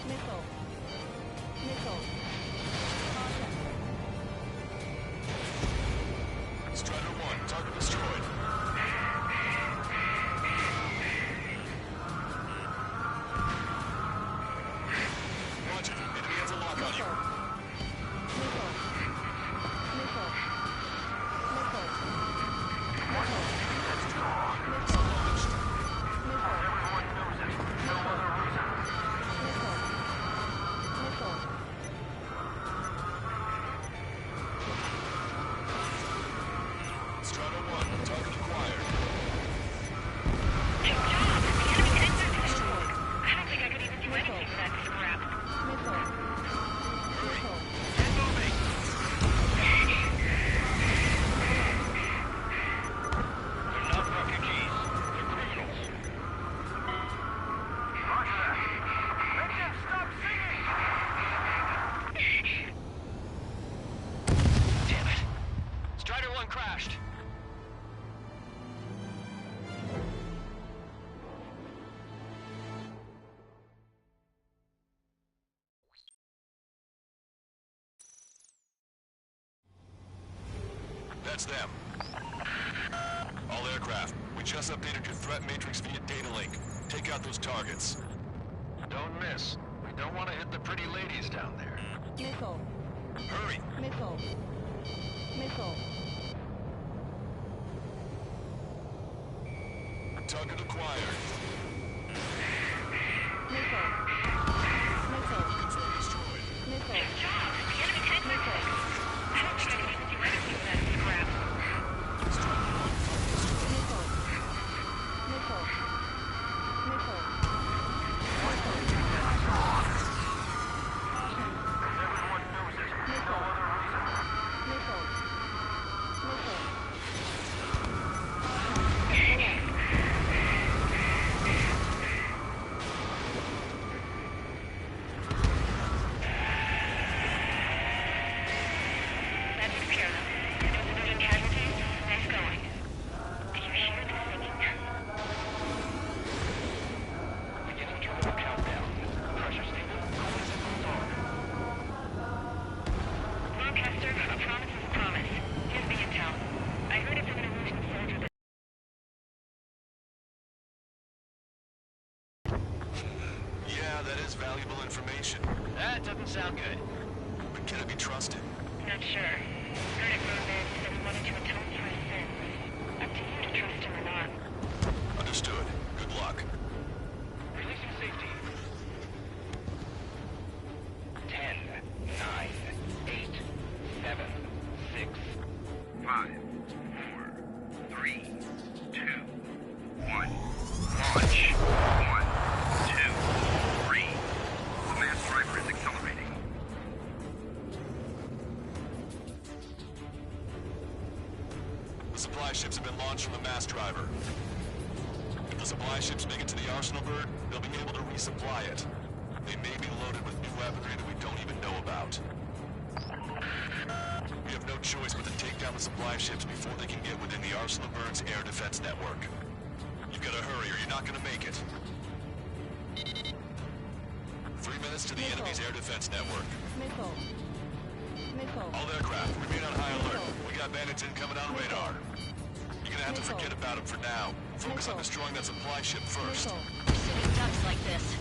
Speaker 13: Missile. Missile.
Speaker 6: Strider 1, target destroyed. Roger, enemy has a lock on you.
Speaker 13: Missile. Missile.
Speaker 6: Strider 1, target acquired.
Speaker 11: Good job! The enemy's engine destroyed. I don't think I could even do anything with that scrap.
Speaker 6: Get moving!
Speaker 7: They're not refugees. They're criminals. Roger that. Make them stop singing!
Speaker 9: Damn it. Strider 1 crashed.
Speaker 6: That's them. All aircraft, we just updated your threat matrix via data link. Take out those targets.
Speaker 9: Don't miss. We don't want to hit the pretty ladies down there.
Speaker 13: Missile.
Speaker 6: Hurry!
Speaker 13: Missile. Missile.
Speaker 6: Target acquired.
Speaker 13: Missile. Missile.
Speaker 6: Control destroyed.
Speaker 13: Missile.
Speaker 11: Good job! The enemy's engine destroyed. I don't think I could even do anything with that scrap.
Speaker 13: Missile. Missile. Missile.
Speaker 7: Everyone knows it. No other reason.
Speaker 13: Missile. Missile.
Speaker 9: Sound good.
Speaker 6: But can it be trusted?
Speaker 11: Not sure. Heard it rumors that he wanted to atone for his sins. Up to you to trust him or not.
Speaker 6: Understood. Good luck.
Speaker 9: Releasing safety. 10, 9, 8, 7, 6, 5, 4, 3, 2, 1. Launch. 1, 2, 3. The mass driver is accelerating.
Speaker 6: The supply ships have been launched from the mass driver. If the supply ships make it to the arsenal bird, they'll be able to resupply it. They may be loaded with new weaponry that we don't even know about. We have no choice but to take down the supply ships before they can get within the Arsenal Bird's air defense network. You've got to hurry or you're not going to make it. 3 minutes to the enemy's air defense network. All aircraft, remain on high alert. We got bandits incoming on radar. You're gonna have to forget about them for now. Focus on destroying that supply ship first.
Speaker 18: Sitting ducks like this.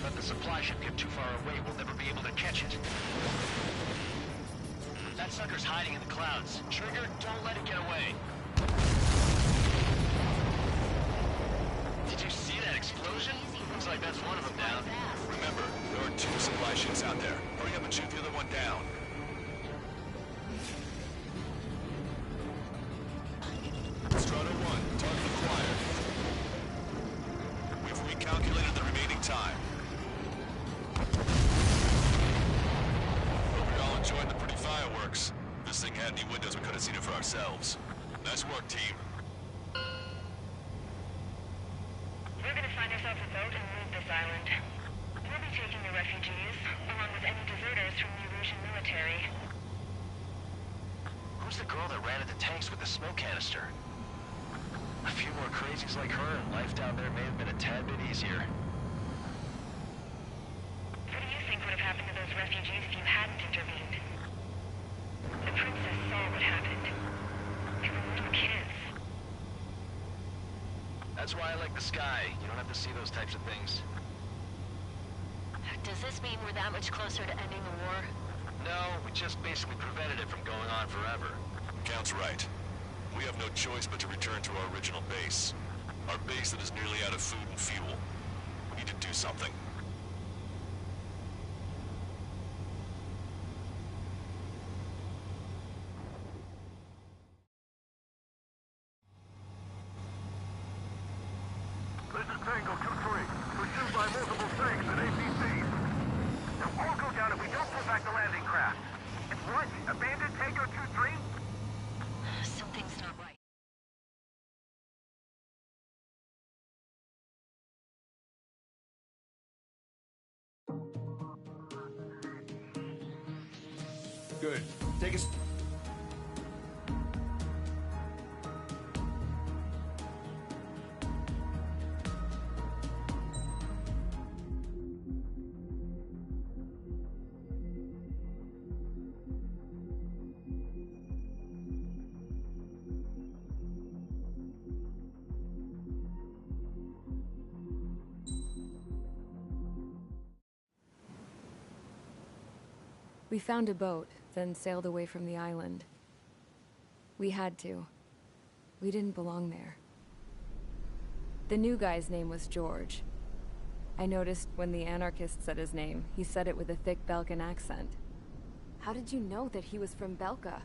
Speaker 9: Let the supply ship get too far away, we'll never be able to catch it. That sucker's hiding in the clouds. Trigger, don't let it get away. Did you see that explosion? Looks like that's one of them down.
Speaker 6: Remember, there are 2 supply ships out there. Hurry up and shoot the other one down. Strato 1, target acquired. We've recalculated the remaining time. Hope you're all enjoying the pretty fireworks. If this thing had any windows, we could have seen it for ourselves. Nice work, team.
Speaker 11: We're gonna find ourselves a boat and move this island. We'll be taking the refugees, along with any deserters from the Erusian military.
Speaker 9: Who's the girl that ran at the tanks with the smoke canister? A few more crazies like her, and life down there may have been a tad bit easier.
Speaker 11: What do you think would have happened to those refugees if you hadn't intervened? The princess saw what happened. They were little kids.
Speaker 9: That's why I like the sky. You don't have to see those types of things.
Speaker 18: Does this mean we're that much closer to ending the war?
Speaker 9: No, we just basically prevented it from going on forever.
Speaker 6: Count's right. We have no choice but to return to our original base. Our base that is nearly out of food and fuel. We need to do something.
Speaker 7: This is Tango 2-3, pursued by multiple SIGs and APCs. They'll all go down if we don't pull back the landing craft. It's what? Abandoned Tango 2-3?
Speaker 18: Something's not right.
Speaker 12: Good. Take us.
Speaker 13: We found a boat, then sailed away from the island. We had to. We didn't belong there. The new guy's name was George. I noticed when the anarchist said his name, he said it with a thick Belkan accent. How did you know that he was from Belka?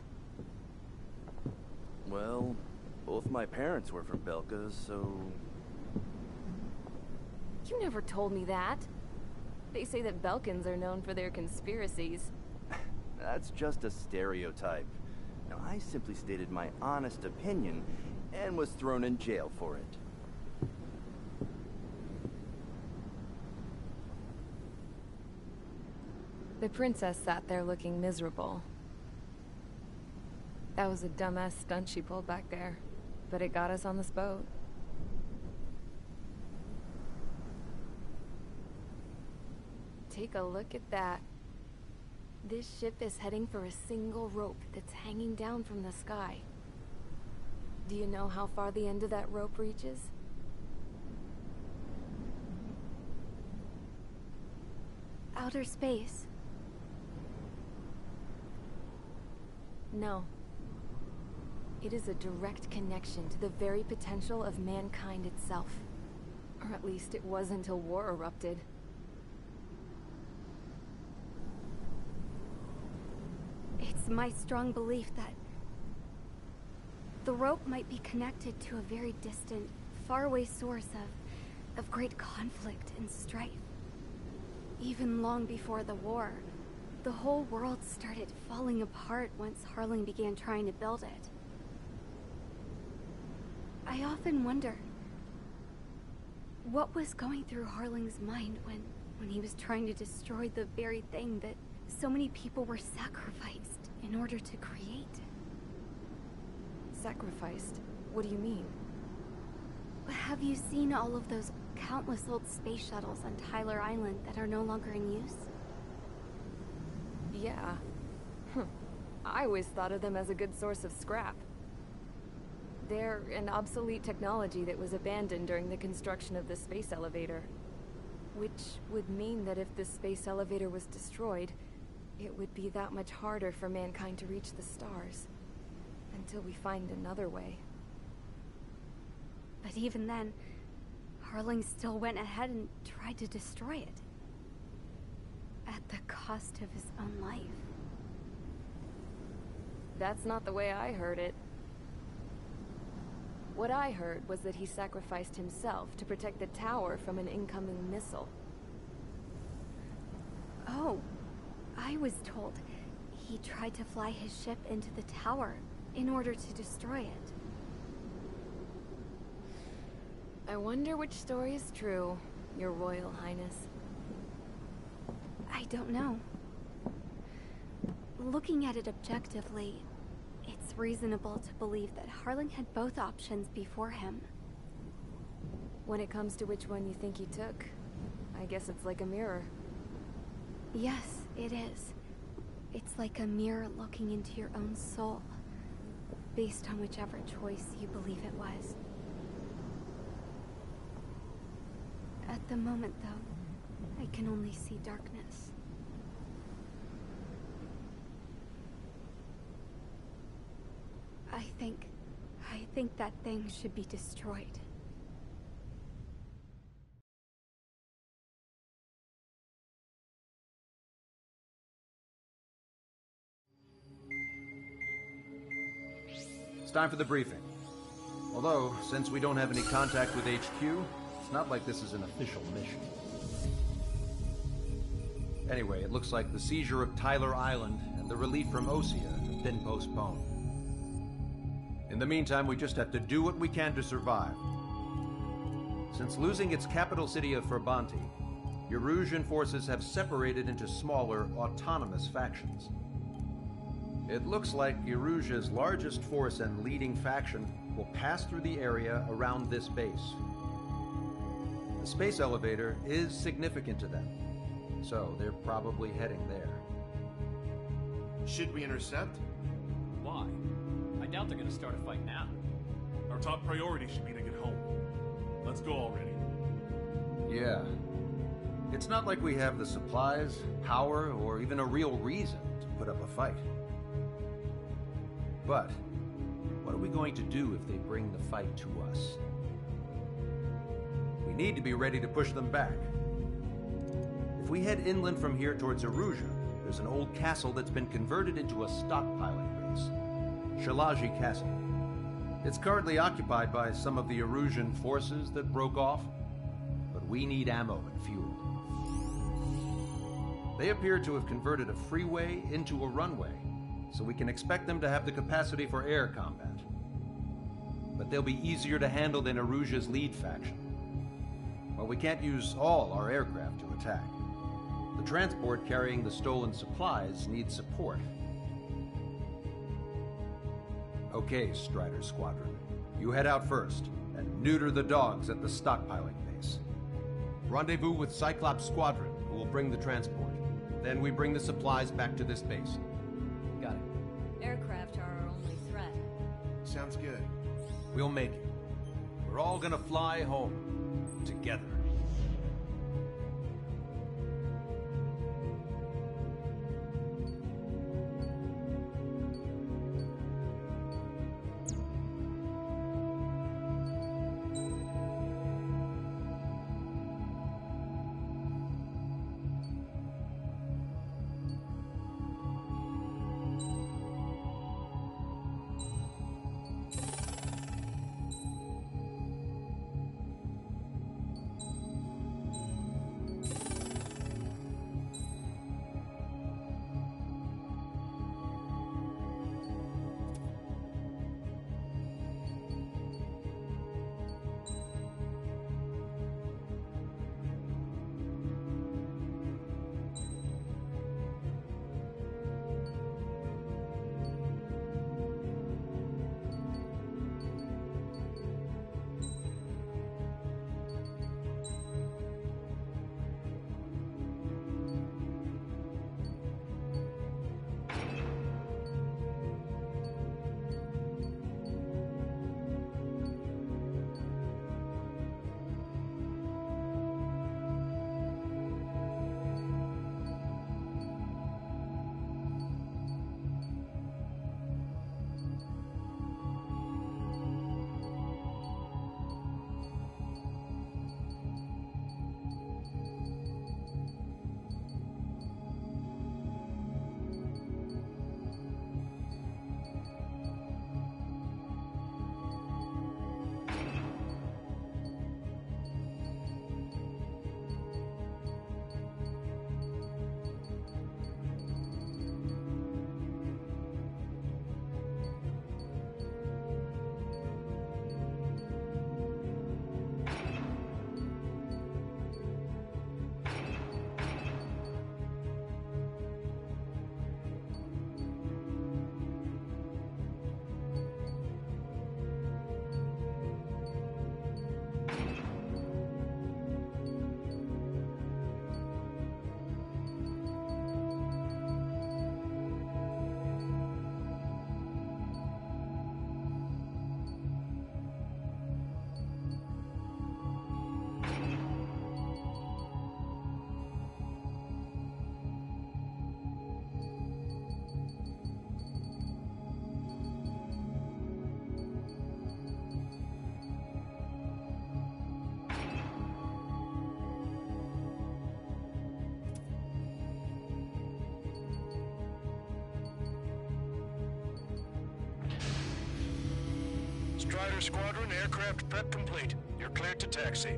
Speaker 19: Well, both my parents were from Belka, so...
Speaker 13: You never told me that. They say that Belkans are known for their conspiracies.
Speaker 19: That's just a stereotype. Now, I simply stated my honest opinion and was thrown in jail for it.
Speaker 13: The princess sat there looking miserable. That was a dumbass stunt she pulled back there, but it got us on this boat. Take a look at that. This ship is heading for a single rope that's hanging down from the sky. Do you know how far the end of that rope reaches?
Speaker 14: Outer space.
Speaker 13: No. It is a direct connection to the very potential of mankind itself. Or at least it was until war erupted.
Speaker 14: It's my strong belief that the rope might be connected to a very distant, faraway source of great conflict and strife. Even long before the war, the whole world started falling apart once Harling began trying to build it. I often wonder what was going through Harling's mind when he was trying to destroy the very thing that so many people were sacrificed in order to create.
Speaker 13: Sacrificed? What do you mean?
Speaker 14: Have you seen all of those countless old space shuttles on Tyler Island that are no longer in use?
Speaker 13: Yeah. I always thought of them as a good source of scrap. They're an obsolete technology that was abandoned during the construction of the space elevator. Which would mean that if the space elevator was destroyed, it would be that much harder for mankind to reach the stars. Until we find another way.
Speaker 14: But even then, Harling still went ahead and tried to destroy it. At the cost of his own life.
Speaker 13: That's not the way I heard it. What I heard was that he sacrificed himself to protect the tower from an incoming missile.
Speaker 14: Oh, I was told he tried to fly his ship into the tower in order to destroy it.
Speaker 13: I wonder which story is true, Your Royal Highness.
Speaker 14: I don't know. Looking at it objectively, it's reasonable to believe that Harling had both options before him.
Speaker 13: When it comes to which one you think he took, I guess it's like a mirror.
Speaker 14: Yes, it is. It's like a mirror looking into your own soul, based on whichever choice you believe it was. At the moment, though, I can only see darkness. I think that thing should be destroyed.
Speaker 12: It's time for the briefing. Although, since we don't have any contact with HQ, it's not like this is an official mission. Anyway, it looks like the seizure of Tyler Island and the relief from Osea have been postponed. In the meantime, we just have to do what we can to survive. Since losing its capital city of Ferbanti, Erusian forces have separated into smaller, autonomous factions. It looks like Erusia's largest force and leading faction will pass through the area around this base. The space elevator is significant to them, so they're probably heading there.
Speaker 6: Should we intercept?
Speaker 15: Why? I doubt they're gonna start a fight now.
Speaker 7: Our top priority should be to get home. Let's go already.
Speaker 12: Yeah. It's not like we have the supplies, power, or even a real reason to put up a fight. But, what are we going to do if they bring the fight to us? We need to be ready to push them back. If we head inland from here towards Erusia, there's an old castle that's been converted into a stockpiling base. Shalaji Castle. It's currently occupied by some of the Erusian forces that broke off, but we need ammo and fuel. They appear to have converted a freeway into a runway, so we can expect them to have the capacity for air combat. But they'll be easier to handle than Erusia's lead faction. Well, we can't use all our aircraft to attack. The transport carrying the stolen supplies needs support. Okay, Strider Squadron. You head out first, and neuter the dogs at the stockpiling base. Rendezvous with Cyclops Squadron, who will bring the transport. Then we bring the supplies back to this base.
Speaker 15: Got it.
Speaker 18: Aircraft are our only threat.
Speaker 6: Sounds good.
Speaker 12: We'll make it. We're all gonna fly home. Together.
Speaker 6: Strider Squadron, aircraft prep complete. You're cleared to taxi.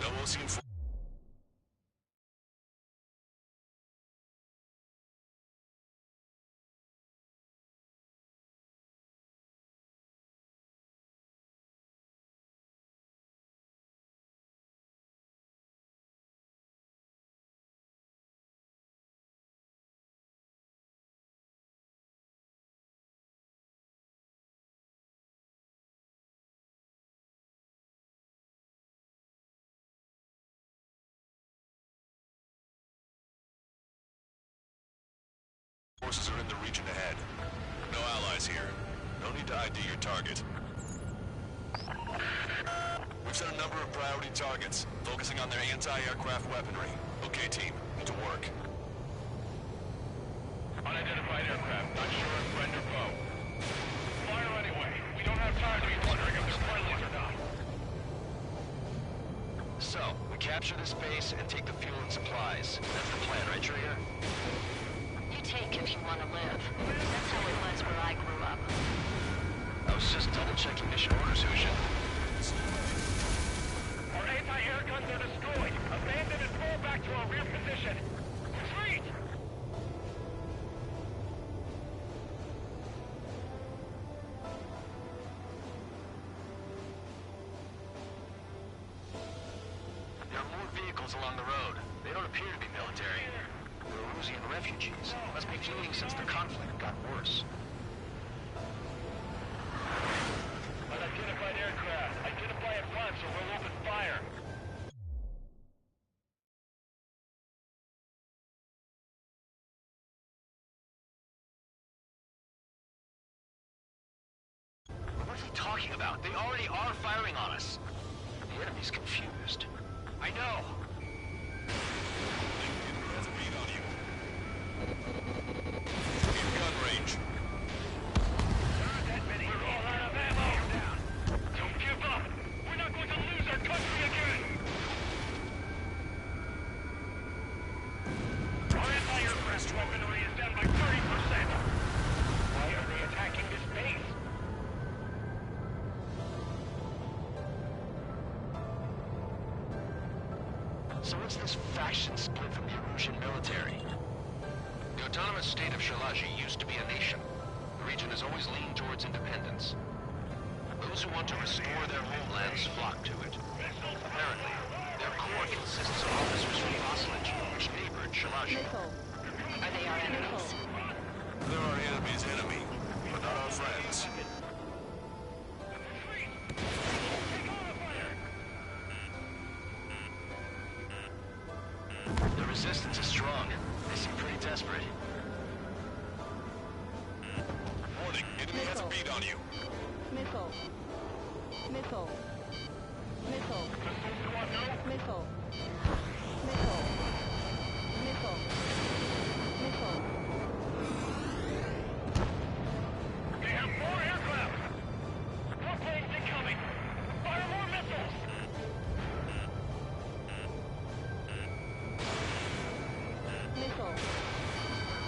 Speaker 6: No Ocean Forces are in the region ahead. No allies here. No need to ID your target. We've set a number of priority targets, focusing on their anti-aircraft weaponry. Okay, team, to work.
Speaker 7: Unidentified aircraft, not sure if friend or foe. Fire anyway. We don't have time to be wondering if they're friendlies or not.
Speaker 9: So, we capture this base and take the fuel and supplies. That's the plan, right, Trigger?
Speaker 11: You take if you want to live. That's how it was where I grew up.
Speaker 9: I was just double-checking mission orders, Hushin.
Speaker 7: Our anti-air guns are destroyed. Abandon and fall back to our rear position. Retreat!
Speaker 9: There are more vehicles along the road. They don't appear to be military. They're Erusian refugees. Must be fleeing since the conflict got worse.
Speaker 7: Unidentified aircraft. Identify at once or we'll open fire.
Speaker 9: What's he talking about? They already are firing on us. The enemy's confused. I know.
Speaker 6: Has a beat on you. In gun range.
Speaker 7: We're all out of ammo. Don't give up. We're not going to lose our country again. Our anti-aircraft weaponry is down by 30%. Why are they attacking this base?
Speaker 9: So what's this faction split from the Erusian military? The autonomous state of Shalaji used to be a nation. The region has always leaned towards independence. Those who want to restore their homelands flock to it. Apparently, their core consists of officers from Vassalage, which neighbored Shalaji.
Speaker 11: Are they our enemies?
Speaker 6: They're our enemy's enemy, but not our friends.
Speaker 9: The resistance is strong. They seem pretty desperate.
Speaker 6: Warning, enemy has a beat on you.
Speaker 20: Missile. Missile. Missile. Missile. Missile. Missile. Missile.
Speaker 7: They have more aircraft. More planes incoming. Fire more missiles.
Speaker 20: Missile.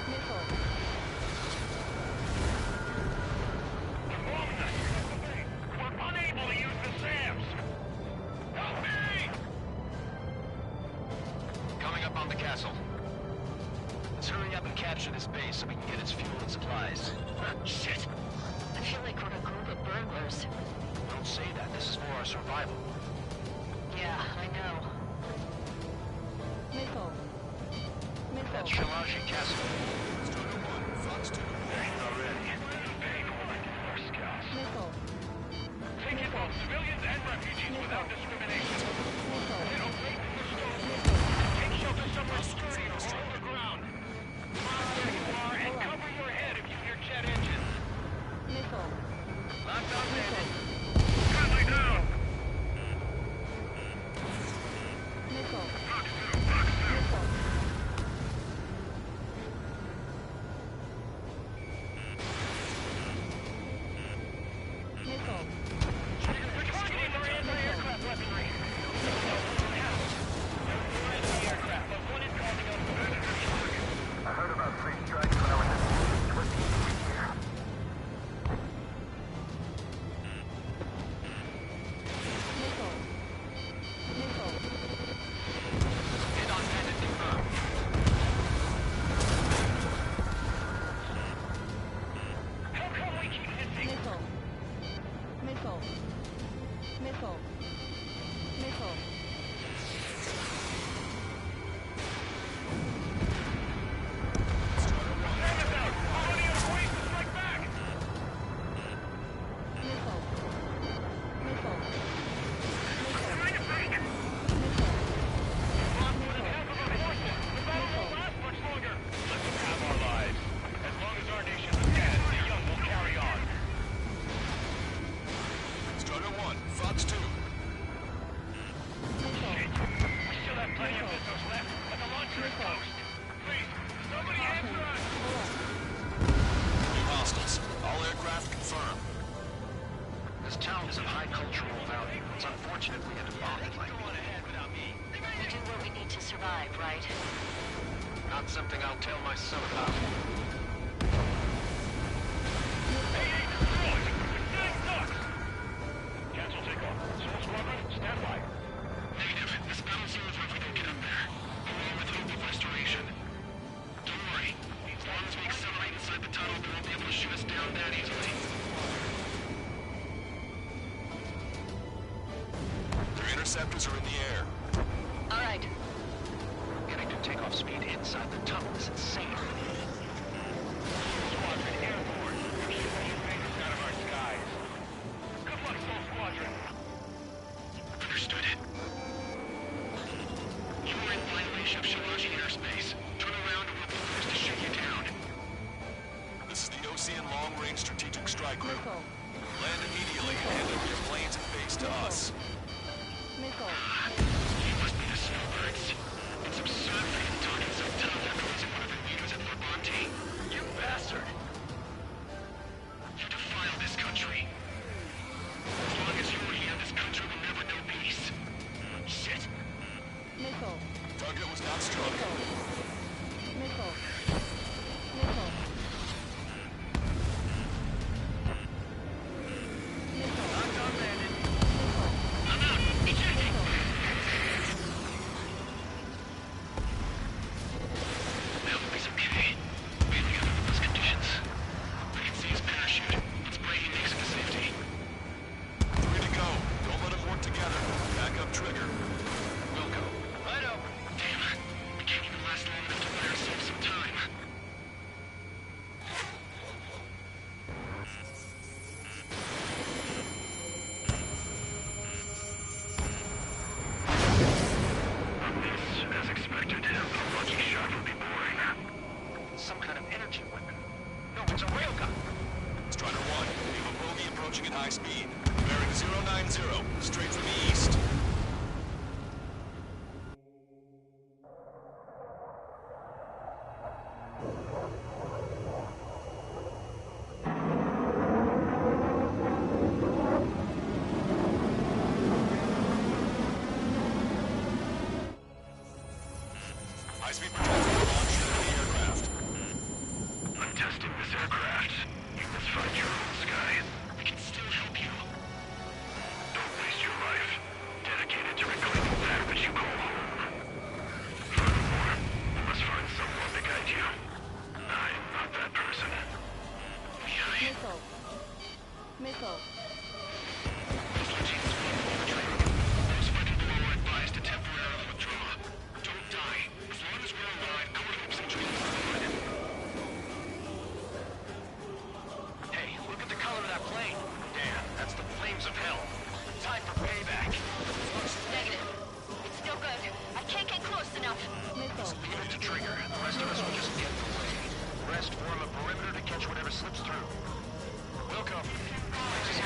Speaker 20: Missile.
Speaker 7: We're unable to use the SAMs. Help me!
Speaker 9: Coming up on the castle. Let's hurry up and capture this base so we can get its fuel and supplies. Shit!
Speaker 11: I feel like we're a group of burglars.
Speaker 9: Don't say that. This is for our survival.
Speaker 11: Yeah, I know.
Speaker 20: Missile. Missile.
Speaker 9: That's Shalaji Castle.
Speaker 6: Strider 1, Fox 2.
Speaker 9: Already.
Speaker 20: Missile.
Speaker 7: Take in both civilians and refugees without discrimination. Take shelter somewhere sturdy or hold the ground. Mark where you are and cover your head if you hear jet engines.
Speaker 20: Missile.
Speaker 7: Lockdown bandit. Friendly down.
Speaker 20: Missile.
Speaker 7: Fox 2, Fox 2.
Speaker 20: Missile.
Speaker 10: down that easily.
Speaker 6: Their interceptors are in the air.
Speaker 9: All right. Getting to takeoff speed inside the tunnel is insane.
Speaker 7: Squadron airborne. Keep the invaders out of our skies. Good luck, Soul Squadron.
Speaker 10: Understood. You are in violation of Shiraji airspace. Turn around and we'll be forced to shoot you down.
Speaker 6: This is the Ocean Long Range Strategic Strike Group.
Speaker 20: Missile.
Speaker 6: Land immediately and hand over your planes and base to us.
Speaker 20: Missile.
Speaker 10: You must be the snowbirds. It's absurd for you to talk in some town that goes in one of the leaders at Verbante. You bastard! You defile this country. As long as you're here, this country will never know peace. Shit.
Speaker 20: Missile.
Speaker 6: Target was not struck.
Speaker 20: Missile. Missile.
Speaker 10: He's okay. Bailing out under those conditions. I can see his parachute. Let's pray he makes it to safety.
Speaker 6: 3 to go. Don't let them work together. Back up trigger.
Speaker 10: We'll go. Righto. Damn. We can't even last long enough to buy ourselves some time.
Speaker 7: This, as expected, a lucky shot would be boring.
Speaker 9: Some kind of energy weapon. No, it's a railgun.
Speaker 6: Strider 1, we have a bogey approaching at high speed. Bearing 090, straight from the east. High-speed projectile launch into the aircraft.
Speaker 7: I'm testing this aircraft. You must find your own sky.
Speaker 10: We can still help you.
Speaker 7: Don't waste your life. Dedicated to reclaiming that which you call home. Furthermore, you must find someone to guide you. I'm not that person.
Speaker 20: Missile. Missile.
Speaker 10: Those fighting below are advised to temporarily withdraw. Don't die. As long as we're alive, our hopes and dreams are good.
Speaker 9: Hey, look at the color of that plane. Damn, that's the flames of hell. Time for payback.
Speaker 11: Negative. It's no good. I can't get close enough.
Speaker 20: Missile.
Speaker 9: Leave it to trigger. The rest of us will just get in the way. The rest form a perimeter to catch whatever slips through. Welcome. This is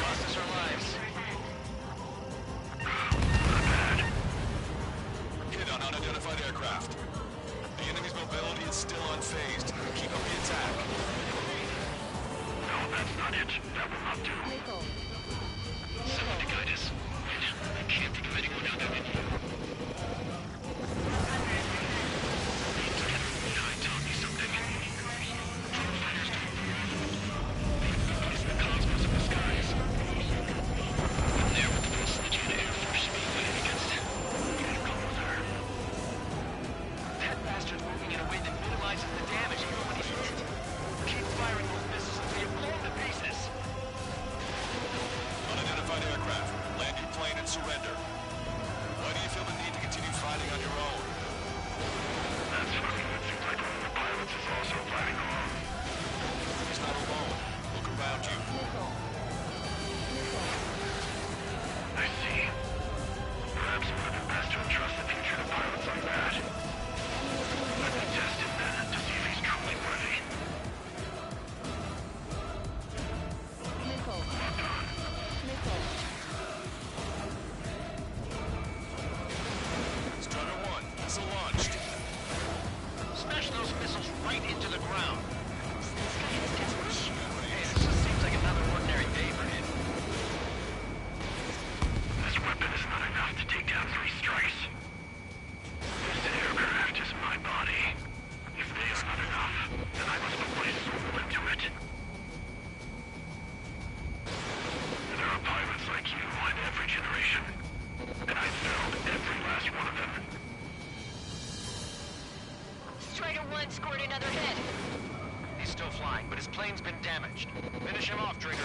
Speaker 9: but his plane's been damaged. Finish him off, Trigger.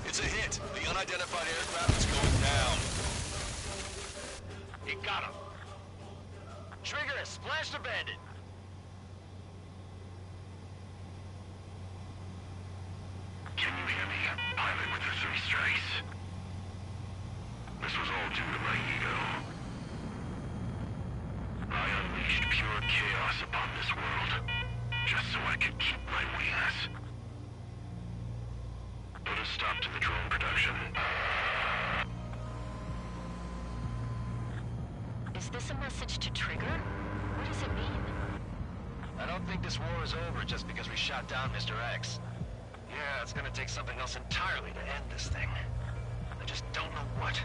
Speaker 6: It's a hit. The unidentified aircraft is going down.
Speaker 9: He got him. Trigger has splashed a bandit.
Speaker 10: Can you hear me? Pilot with the 3 strikes. This was all due to my ego. I unleashed pure chaos upon this world, just so I could keep my wings. Put a stop to the drone production.
Speaker 11: Is this a message to Trigger? What does it mean?
Speaker 9: I don't think this war is over just because we shot down Mr. X. Yeah, it's gonna take something else entirely to end this thing. I just don't know what.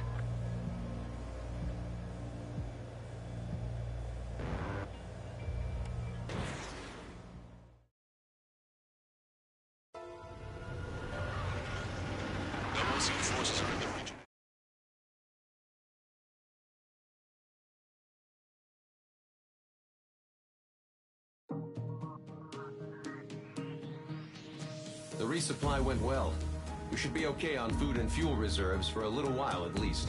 Speaker 6: No OC forces are in the region.
Speaker 12: The resupply went well. We should be okay on food and fuel reserves for a little while at least.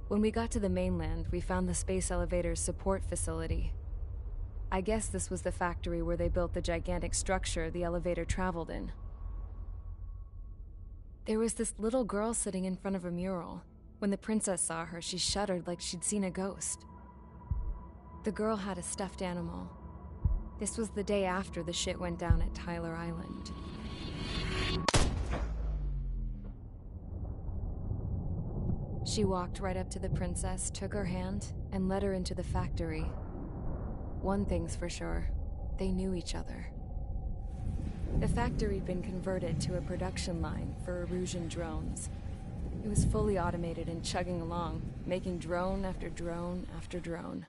Speaker 13: When we got to the mainland, we found the space elevator's support facility. I guess this was the factory where they built the gigantic structure the elevator traveled in. There was this little girl sitting in front of a mural. When the princess saw her, she shuddered like she'd seen a ghost. The girl had a stuffed animal. This was the day after the shit went down at Tyler Island. She walked right up to the princess, took her hand, and led her into the factory. One thing's for sure, they knew each other. The factory'd been converted to a production line for Erusian drones. It was fully automated and chugging along, making drone after drone after drone.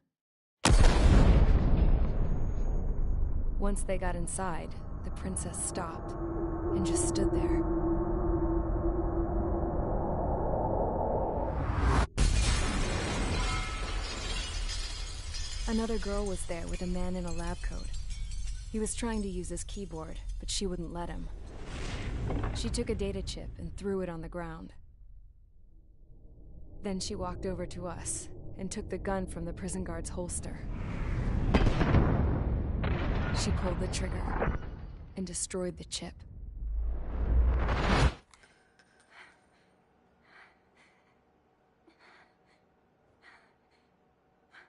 Speaker 13: Once they got inside, the princess stopped and just stood there. Another girl was there with a man in a lab coat. He was trying to use his keyboard, but she wouldn't let him. She took a data chip and threw it on the ground. Then she walked over to us and took the gun from the prison guard's holster. She pulled the trigger and destroyed the chip.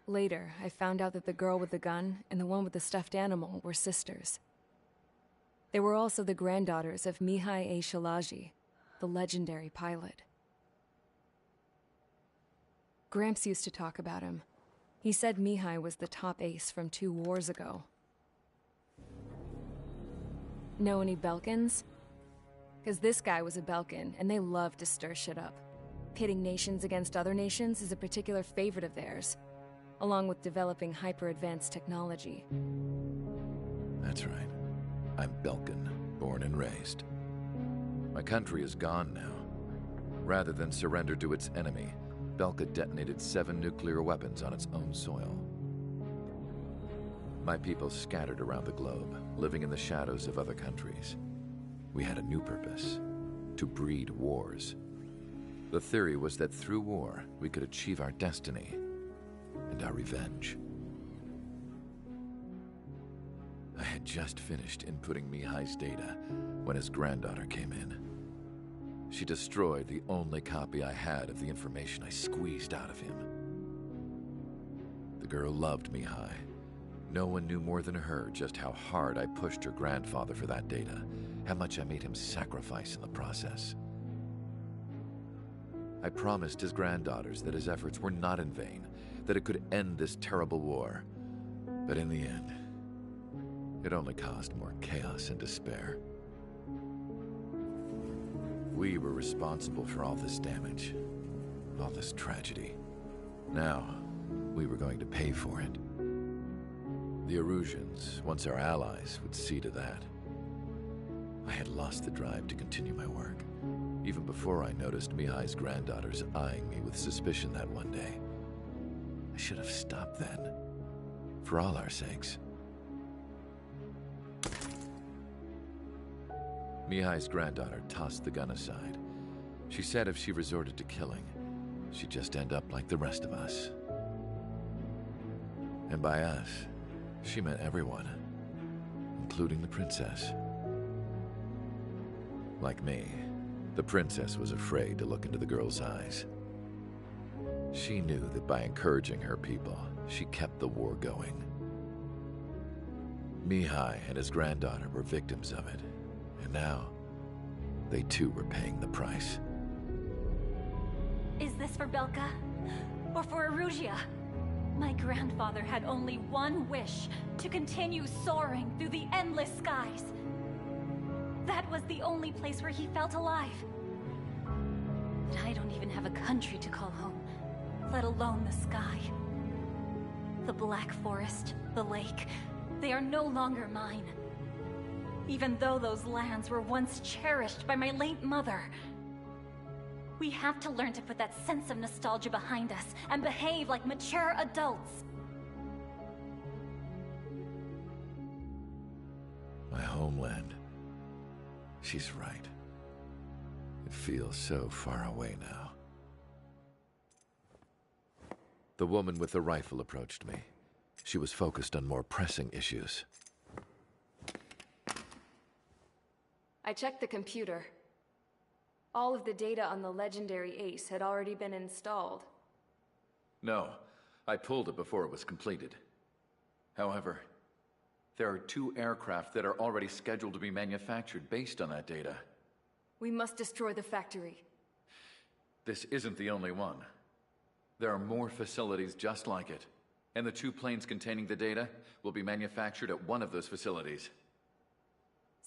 Speaker 13: Later, I found out that the girl with the gun and the one with the stuffed animal were sisters. They were also the granddaughters of Mihai A. Shalaji, the legendary pilot. Gramps used to talk about him. He said Mihai was the top ace from 2 wars ago. Know any Belkans? Because this guy was a Belkan, and they love to stir shit up. Pitting nations against other nations is a particular favorite of theirs, along with developing hyper-advanced technology.
Speaker 3: That's right. I'm Belkan, born and raised. My country is gone now. Rather than surrender to its enemy, Belka detonated 7 nuclear weapons on its own soil. My people scattered around the globe, living in the shadows of other countries. We had a new purpose: to breed wars. The theory was that through war, we could achieve our destiny and our revenge. I had just finished inputting Mihai's data when his granddaughter came in. She destroyed the only copy I had of the information I squeezed out of him. The girl loved Mihai. No one knew more than her just how hard I pushed her grandfather for that data, how much I made him sacrifice in the process. I promised his granddaughters that his efforts were not in vain, that it could end this terrible war. But in the end, It only caused more chaos and despair. We were responsible for all this damage, all this tragedy. Now, we were going to pay for it. The Erusians, once our allies, would see to that. I had lost the drive to continue my work, even before I noticed Mihai's granddaughters eyeing me with suspicion that one day. I should have stopped then, for all our sakes. Mihai's granddaughter tossed the gun aside. She said if she resorted to killing, she'd just end up like the rest of us. And by us, she meant everyone, including the princess. Like me, the princess was afraid to look into the girl's eyes. She knew that by encouraging her people, she kept the war going. Mihai and his granddaughter were victims of it, and now, they too were paying the price.
Speaker 21: Is this for Belka? Or for Erusea? My grandfather had only one wish, to continue soaring through the endless skies. That was the only place where he felt alive. But I don't even have a country to call home, let alone the sky. The Black Forest, the lake, they are no longer mine. Even though those lands were once cherished by my late mother. We have to learn to put that sense of nostalgia behind us and behave like mature adults.
Speaker 3: My homeland. She's right. It feels so far away now. The woman with the rifle approached me. She was focused on more pressing issues.
Speaker 13: I checked the computer. All of the data on the legendary Ace had already been installed.
Speaker 3: No, I pulled it before it was completed. However, there are 2 aircraft that are already scheduled to be manufactured based on that data.
Speaker 13: We must destroy the factory.
Speaker 3: This isn't the only one. There are more facilities just like it, and the 2 planes containing the data will be manufactured at one of those facilities.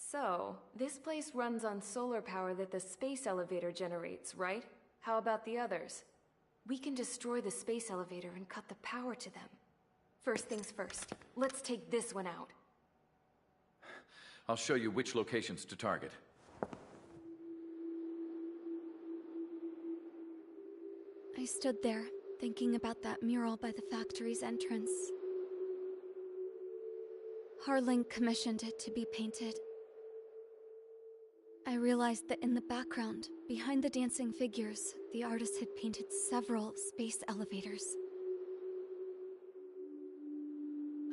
Speaker 13: So, this place runs on solar power that the space elevator generates, right? How about the others? We can destroy the space elevator and cut the power to them. First things first, let's take this one out.
Speaker 3: I'll show you which locations to target.
Speaker 14: I stood there, thinking about that mural by the factory's entrance. Harling commissioned it to be painted. I realized that in the background, behind the dancing figures, the artist had painted several space elevators.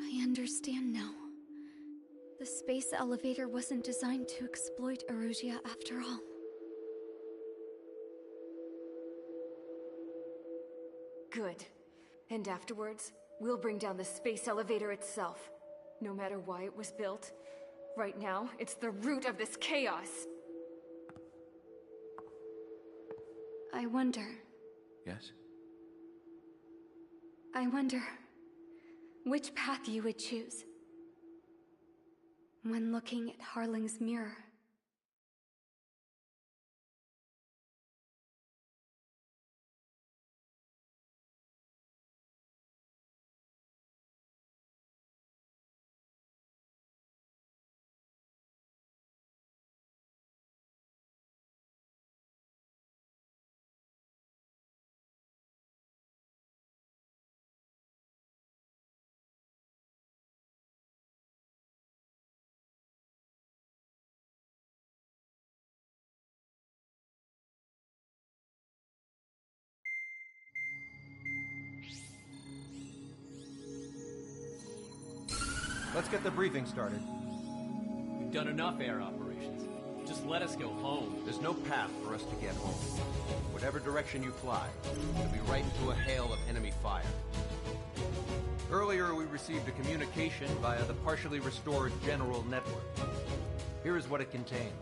Speaker 14: I understand now. The space elevator wasn't designed to exploit Erusea after all.
Speaker 13: Good. And afterwards, we'll bring down the space elevator itself. No matter why it was built. Right now, it's the root of this chaos.
Speaker 14: I wonder...
Speaker 3: Yes?
Speaker 14: I wonder... which path you would choose when looking at Harling's mirror.
Speaker 12: Let's get the briefing started.
Speaker 15: We've done enough air operations. Just let us go home.
Speaker 12: There's no path for us to get home. Whatever direction you fly, you'll be right into a hail of enemy fire. Earlier, we received a communication via the partially restored General Network. Here is what it contained.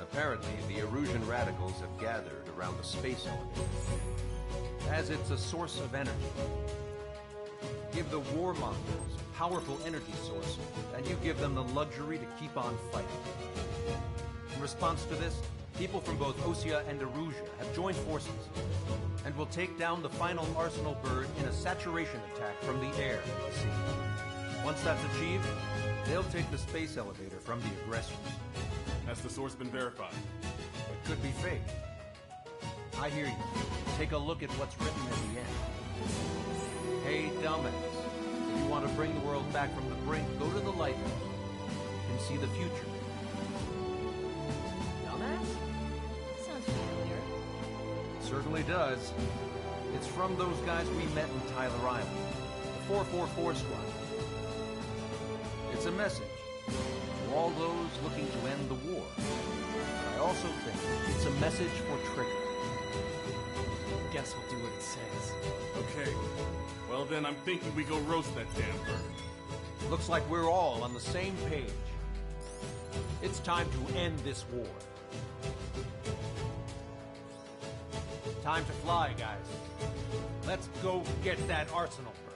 Speaker 12: Apparently, the Erusian radicals have gathered around the space elevator, as it's a source of energy. Give the warmongers powerful energy source, and you give them the luxury to keep on fighting. In response to this, people from both Osea and Erusia have joined forces, and will take down the final Arsenal bird in a saturation attack from the air, you see. Once that's achieved, they'll take the space elevator from the aggressors.
Speaker 2: Has the source been verified?
Speaker 12: It could be fake. I hear you. Take a look at what's written at the end. Hey, dumbass. If you want to bring the world back from the brink, go to the lighthouse and see the future.
Speaker 18: Dumbass? Sounds familiar.
Speaker 12: Certainly does. It's from those guys we met in Tyler Island, the 444 squad. It's a message to all those looking to end the war. But I also think it's a message for Trigger.
Speaker 16: Guess we'll do what it says.
Speaker 2: Okay. Well then, I'm thinking we go roast that damn bird.
Speaker 12: Looks like we're all on the same page. It's time to end this war. Time to fly, guys. Let's go get that Arsenal bird.